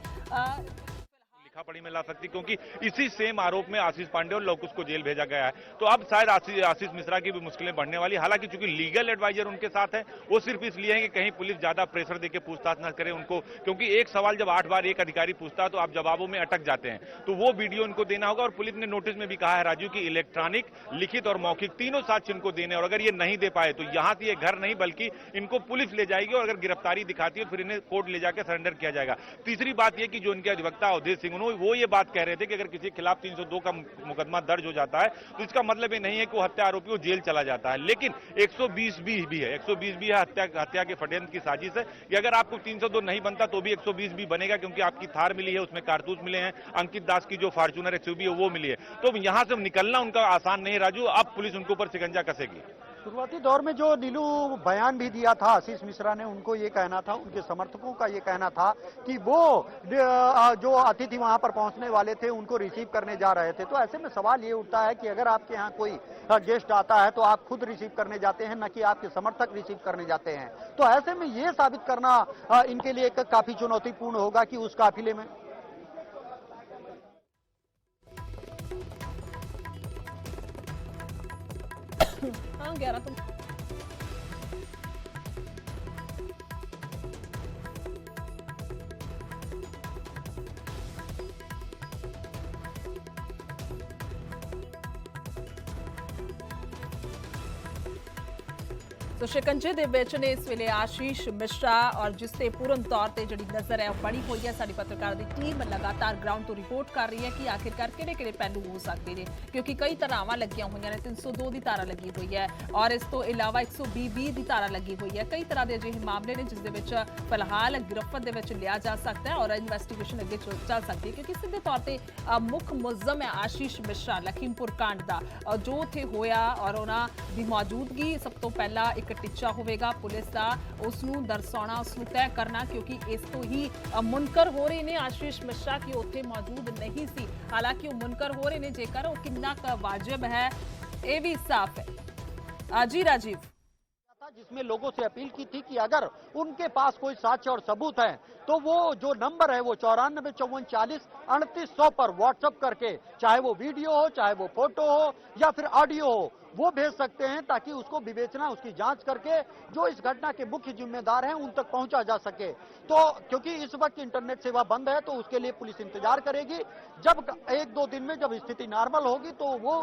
लिखा पढ़ी में ला सकती, क्योंकि इसी सेम आरोप में आशीष पांडे और लोकुश को जेल भेजा गया है। तो अब शायद आशीष मिश्रा की भी मुश्किलें बढ़ने वाली। हालांकि चूंकि लीगल एडवाइजर उनके साथ है, वो सिर्फ इसलिए है कि कहीं पुलिस ज्यादा प्रेशर देकर पूछताछ न करे उनको, क्योंकि एक सवाल जब 8 बार एक अधिकारी पूछता है तो आप जवाबों में अटक जाते हैं। तो वो वीडियो उनको देना होगा। और पुलिस ने नोटिस में भी कहा है राजू की इलेक्ट्रॉनिक, लिखित और मौखिक तीनों साक्ष्य इनको देने, और अगर ये नहीं दे पाए तो यहां से ये घर नहीं बल्कि इनको पुलिस ले जाएगी, और अगर गिरफ्तारी दिखाती है फिर इन्हें कोर्ट ले जाकर सरेंडर किया जाएगा। तीसरी बात यह कि जो इनके अधिवक्ता अवधेश सिंह वो ये बात कह रहे थे कि अगर किसी के खिलाफ 302 का मुकदमा दर्ज हो जाता है तो इसका मतलब ये नहीं है कि वो हत्या आरोपी वो जेल चला जाता है, लेकिन 120 भी है। 120 भी है हत्या के षड्यंत्र की साजिश है कि अगर आपको 302 नहीं बनता तो भी 120 भी बनेगा, क्योंकि आपकी थार मिली है, उसमें कारतूस मिले हैं, अंकित दास की जो फॉर्च्यूनर एक्सयूवी है वो मिली है। तो यहां से निकलना उनका आसान नहीं राजू। अब पुलिस उनके ऊपर शिकंजा कसेगी। शुरुआती दौर में जो नीलू बयान भी दिया था आशीष मिश्रा ने, उनको ये कहना था, उनके समर्थकों का ये कहना था कि वो जो अतिथि वहां पर पहुंचने वाले थे उनको रिसीव करने जा रहे थे। तो ऐसे में सवाल ये उठता है कि अगर आपके यहाँ कोई गेस्ट आता है तो आप खुद रिसीव करने जाते हैं, न कि आपके समर्थक रिसीव करने जाते हैं। तो ऐसे में ये साबित करना इनके लिए काफी चुनौतीपूर्ण होगा कि उस काफिले में हाँ 11 तो तो शिकंजे दे विच ने इस वेले आशीष मिश्रा और जिससे पूर्ण तौर पर जी नज़र है बनी हुई है। साडी पत्रकार की टीम लगातार ग्राउंड तो रिपोर्ट कर रही है कि आखिरकार किहड़े पहलू हो सकते हैं, क्योंकि कई धारावां लगियां हुई ने। 302 की धारा लगी हुई है और इस तो इलावा 120 की धारा लगी हुई है। कई तरह के अजिहे मामले ने जिसके फिलहाल गिरफ्त के लिया जा सकता है और इन्वेस्टिगेशन अगे चल सकती है, क्योंकि सीधे तौर पर मुख मुलजम है आशीष मिश्रा लखीमपुर कांड का जो उत्थे होया और उन्हां दी मौजूदगी सब तो पहला एक टिच्चा होगा पुलिस का उसनू दर्शाना उसनू तय करना, क्योंकि इस तो ही मुनकर हो रहे ने आशीष मिश्रा की उत्थे मौजूद नहीं सी। हालांकि वो मुनकर हो रहे ने, जेकर वो कितना वाजिब है ये भी साफ है। जी राजीव, जिसमें लोगों से अपील की थी कि अगर उनके पास कोई साक्ष्य और सबूत है तो वो जो नंबर है वो 94 54 40 3800 पर व्हाट्सएप करके, चाहे वो वीडियो हो, चाहे वो फोटो हो या फिर ऑडियो हो, वो भेज सकते हैं, ताकि उसको विवेचना, उसकी जांच करके जो इस घटना के मुख्य जिम्मेदार हैं उन तक पहुंचा जा सके। तो क्योंकि इस वक्त इंटरनेट सेवा बंद है तो उसके लिए पुलिस इंतजार करेगी। जब 1-2 दिन में जब स्थिति नॉर्मल होगी तो वो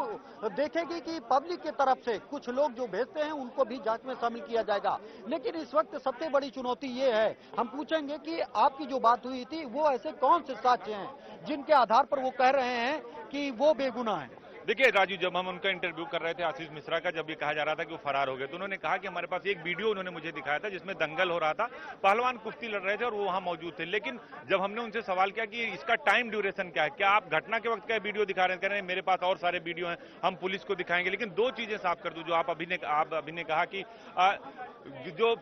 देखेगी कि पब्लिक की तरफ से कुछ लोग जो भेजते हैं उनको भी जांच में शामिल किया जाएगा। लेकिन इस वक्त सबसे बड़ी चुनौती ये है, हम पूछेंगे कि आपकी जो बात हुई थी वो ऐसे कौन से साक्ष्य हैं जिनके आधार पर वो कह रहे हैं कि वो बेगुनाह है। देखिए राजू, जब हम उनका इंटरव्यू कर रहे थे आशीष मिश्रा का, जब ये कहा जा रहा था कि वो फरार हो गए, तो उन्होंने कहा कि हमारे पास एक वीडियो उन्होंने मुझे दिखाया था जिसमें दंगल हो रहा था, पहलवान कुश्ती लड़ रहे थे और वो वहां मौजूद थे। लेकिन जब हमने उनसे सवाल किया कि इसका टाइम ड्यूरेशन क्या है, क्या आप घटना के वक्त का वीडियो दिखा रहे हैं, कह रहे हैं मेरे पास और सारे वीडियो हैं, हम पुलिस को दिखाएंगे। लेकिन दो चीजें साफ कर दूं, जो आप अभी ने कहा कि जो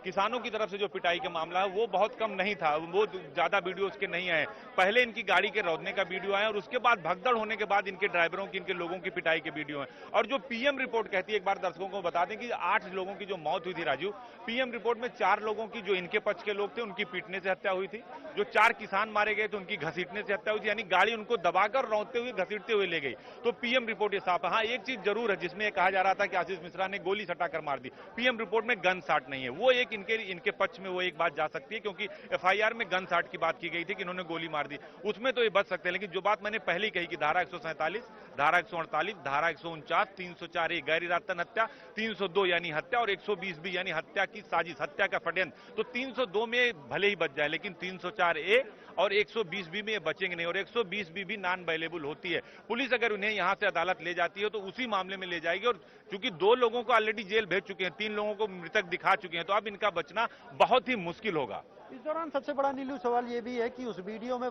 किसानों की तरफ से जो पिटाई का मामला है वो बहुत कम नहीं था, वो ज्यादा वीडियो उसके नहीं आए। पहले इनकी गाड़ी के रौदने का वीडियो आया और उसके बाद भगदड़ होने के बाद इनके ड्राइवरों की, इनके लोगों की पिटाई के वीडियो हैं। और जो पीएम रिपोर्ट कहती है, एक बार दर्शकों को बता दें कि 8 लोगों की जो मौत हुई थी राजू, पीएम रिपोर्ट में 4 लोगों की जो इनके पक्ष के लोग थे उनकी पीटने से हत्या हुई थी, जो 4 किसान मारे गए थे उनकी घसीटने से हत्या हुई थी, यानी गाड़ी उनको दबाकर रौंदते हुए घसीटते हुए ले गई। तो पीएम रिपोर्ट ये साफ है। हाँ, एक चीज जरूर है जिसमें कहा जा रहा था कि आशीष मिश्रा ने गोली सटाकर मार दी, पीएम रिपोर्ट में गन शाट नहीं है। वो एक इनके पक्ष में वो एक बात जा सकती है, क्योंकि एफआईआर में गन शाट की बात की गई थी कि इन्होंने गोली मार दी, उसमें तो ये बच सकते हैं। लेकिन जो बात मैंने पहले ही कही कि धारा 147, धारा 148, धारा 149, 304 गैर इरादतन हत्या, 302 यानी हत्या और 120 भी यानी हत्या की साजिश, हत्या का षड्यंत्र, तो 302 में भले ही बच जाए, लेकिन 304A और 120 बी में ये बचेंगे नहीं। और 120 बी भी नॉन अवेलेबल होती है। पुलिस अगर उन्हें यहां से अदालत ले जाती है तो उसी मामले में ले जाएगी। और चूंकि 2 लोगों को ऑलरेडी जेल भेज चुके हैं, 3 लोगों को मृतक दिखा चुके हैं, तो अब इनका बचना बहुत ही मुश्किल होगा। इस दौरान सबसे बड़ा नीलू सवाल ये भी है कि उस वीडियो में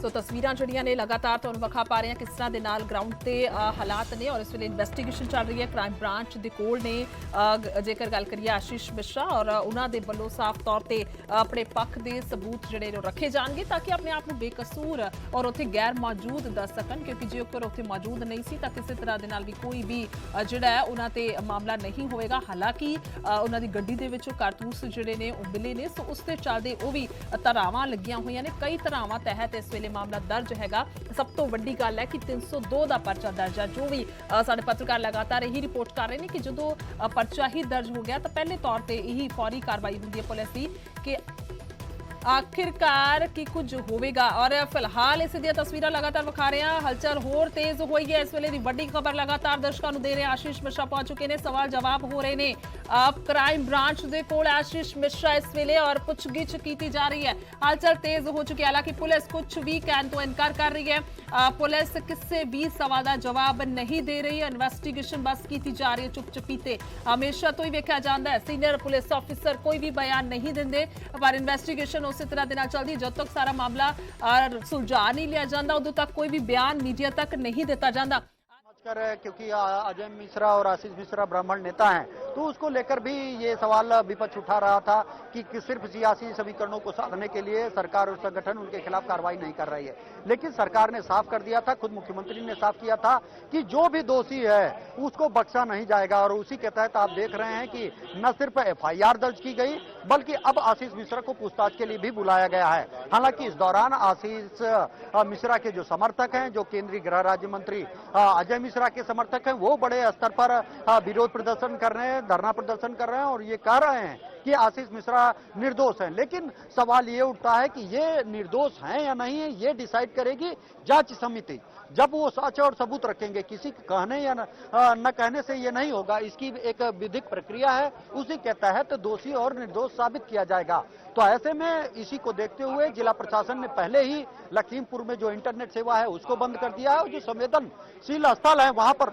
ਸੋ ਤਸਵੀਰਾਂ ਜਿਹੜੀਆਂ ਨੇ ਲਗਾਤਾਰ ਤੁਹਾਨੂੰ ਵਿਖਾ ਪਾ ਰਹੇ ਹਾਂ ਕਿਸ ਤਰ੍ਹਾਂ ਦੇ ਨਾਲ ਗਰਾਊਂਡ ਤੇ ਹਾਲਾਤ ਨੇ ਔਰ ਇਸ ਵੇਲੇ ਇਨਵੈਸਟੀਗੇਸ਼ਨ ਚੱਲ ਰਹੀ ਹੈ ਕ੍ਰਾਈਮ ਬ੍ਰਾਂਚ ਦੇ ਕੋਲ ਨੇ ਜੇਕਰ ਗੱਲ ਕਰੀਏ ਆਸ਼ੀਸ਼ ਮਿਸ਼ਰਾ ਔਰ ਉਹਨਾਂ ਦੇ ਵੱਲੋਂ ਸਾਫ਼ ਤੌਰ ਤੇ ਆਪਣੇ ਪੱਖ ਦੇ ਸਬੂਤ ਜਿਹੜੇ ਨੇ ਰੱਖੇ ਜਾਣਗੇ ਤਾਂ ਕਿ ਆਪਣੇ ਆਪ ਨੂੰ ਬੇਕਸੂਰ ਔਰ ਉੱਥੇ ਗੈਰ ਮੌਜੂਦ ਦੱਸ ਸਕਣ ਕਿਉਂਕਿ ਜੇਕਰ ਉੱਥੇ ਮੌਜੂਦ ਨਹੀਂ ਸੀ ਤਾਂ ਕਿਸੇ ਤਰ੍ਹਾਂ ਦੇ ਨਾਲ ਵੀ ਕੋਈ ਵੀ ਜਿਹੜਾ ਹੈ ਉਹਨਾਂ ਤੇ ਮਾਮਲਾ ਨਹੀਂ ਹੋਵੇਗਾ। ਹਾਲਾਂਕਿ ਉਹਨਾਂ ਦੀ ਗੱਡੀ ਦੇ ਵਿੱਚੋਂ ਕਾਰਤੂਸ ਜਿਹੜੇ ਨੇ ਉਹ ਮਿਲੇ ਨੇ ਸੋ ਉਸ ਤੇ ਚੱਲਦੇ ਉਹ ਵੀ ਧਾਰਾਵਾਂ ਲੱਗੀਆਂ ਹੋਈਆਂ ਨੇ ਕਈ ਧਾਰਾਵਾਂ ਤਹਿਤ ਇਸ ਵੇਲੇ ਮਾਮਲਾ ਦਰਜ ਹੈਗਾ। ਸਭ ਤੋਂ ਵੱਡੀ ਗੱਲ ਹੈ ਕਿ 302 ਦਾ ਪਰਚਾ ਦਰਜ ਹੈ। ਜੋ ਵੀ ਸਾਡੇ ਪੱਤਰਕਾਰ ਲਗਾਤਾਰ ਇਹੀ ਰਿਪੋਰਟ ਕਰ ਰਹੇ ਨੇ ਕਿ ਜਦੋਂ ਪਰਚਾ ਹੀ ਦਰਜ ਹੋ ਗਿਆ ਤਾਂ ਪਹਿਲੇ ਤੌਰ ਤੇ ਇਹੀ ਫੌਰੀ ਕਾਰਵਾਈ ਹੁੰਦੀ ਹੈ ਪੁਲਿਸ ਦੀ ਕਿ आखिरकार की कुछ होवेगा। और फिलहाल इस ਦੀਆਂ ਤਸਵੀਰਾਂ ਲਗਾਤਾਰ ਵਿਖਾ ਰਹੇ ਹਾਂ। ਹਲਚਲ ਹੋਰ ਤੇਜ਼ ਹੋਈ ਹੈ। ਇਸ ਵੇਲੇ ਦੀ ਵੱਡੀ ਖਬਰ ਲਗਾਤਾਰ ਦਰਸ਼ਕਾਂ ਨੂੰ ਦੇ ਰਹੇ ਆਸ਼ੀਸ਼ ਮਿਸ਼ਰਾ ਪਹੁੰਚ ਚੁੱਕੇ ਨੇ। ਸਵਾਲ ਜਵਾਬ ਹੋ ਰਹੇ ਨੇ ਕ੍ਰਾਈਮ ਬ੍ਰਾਂਚ ਦੇ ਕੋਲ ਆਸ਼ੀਸ਼ ਮਿਸ਼ਰਾ ਇਸ ਵੇਲੇ ਔਰ ਪੁੱਛਗਿੱਛ ਕੀਤੀ ਜਾ ਰਹੀ ਹੈ। ਹਲਚਲ ਤੇਜ਼ ਹੋ ਚੁੱਕੀ ਹੈ। ਹਾਲਾਂਕਿ ਪੁਲਿਸ ਕੁਝ ਵੀ ਕਹਿਣ ਤੋਂ ਇਨਕਾਰ ਕਰ ਰਹੀ ਹੈ। ਪੁਲਿਸ ਕਿਸੇ ਵੀ ਸਵਾਲ ਦਾ ਜਵਾਬ ਨਹੀਂ ਦੇ ਰਹੀ ਹੈ। ਇਨਵੈਸਟੀਗੇਸ਼ਨ ਬਸ ਕੀਤੀ ਜਾ ਰਹੀ ਹੈ ਚੁੱਪ ਚਪੀਤੇ। ਹਮੇਸ਼ਾ ਤੋਂ ਹੀ ਵੇਖਿਆ ਜਾਂਦਾ ਹੈ ਸੀਨੀਅਰ ਪੁਲਿਸ ਆਫੀਸਰ ਕੋਈ ਵੀ ਬਿਆਨ ਨਹੀਂ ਦਿੰਦੇ ਪਰ ਇਨਵੈਸਟੀਗੇਸ਼ਨ ਉਸੇ तरह ਦੇ ਨਾਲ ਚੱਲਦੀ ਜਦ ਤੱਕ ਸਾਰਾ ਮਾਮਲਾ ਸੁਲਝਾ ਨਹੀਂ ਲਿਆ ਜਾਂਦਾ ਉਦੋਂ ਤੱਕ ਕੋਈ ਵੀ ਬਿਆਨ ਮੀਡੀਆ ਤੱਕ नहीं ਦਿੱਤਾ ਜਾਂਦਾ। क्योंकि अजय मिश्रा और आशीष मिश्रा ब्राह्मण नेता हैं तो उसको लेकर भी ये सवाल विपक्ष उठा रहा था कि सिर्फ सियासी समीकरणों को साधने के लिए सरकार और संगठन उनके खिलाफ कार्रवाई नहीं कर रही है। लेकिन सरकार ने साफ कर दिया था, खुद मुख्यमंत्री ने साफ किया था कि जो भी दोषी है उसको बख्शा नहीं जाएगा। और उसी के तहत आप देख रहे हैं कि न सिर्फ FIR दर्ज की गई बल्कि अब आशीष मिश्रा को पूछताछ के लिए भी बुलाया गया है। हालांकि इस दौरान आशीष मिश्रा के जो समर्थक हैं, जो केंद्रीय गृह राज्य मंत्री अजय मिश्रा के समर्थक हैं, वो बड़े स्तर पर विरोध प्रदर्शन कर रहे हैं, धरना प्रदर्शन कर रहे हैं और ये कह रहे हैं कि आशीष मिश्रा निर्दोष हैं। लेकिन सवाल ये उठता है कि ये निर्दोष हैं या नहीं है ये डिसाइड करेगी जांच समिति। जब वो साक्ष्य और सबूत रखेंगे, किसी के कहने या न कहने से ये नहीं होगा। इसकी एक विधिक प्रक्रिया है, उसी के तहत दोषी और निर्दोष साबित किया जाएगा। तो ऐसे में इसी को देखते हुए जिला प्रशासन ने पहले ही लखीमपुर में जो इंटरनेट सेवा है उसको बंद कर दिया है और जो संवेदनशील स्थल है वहां पर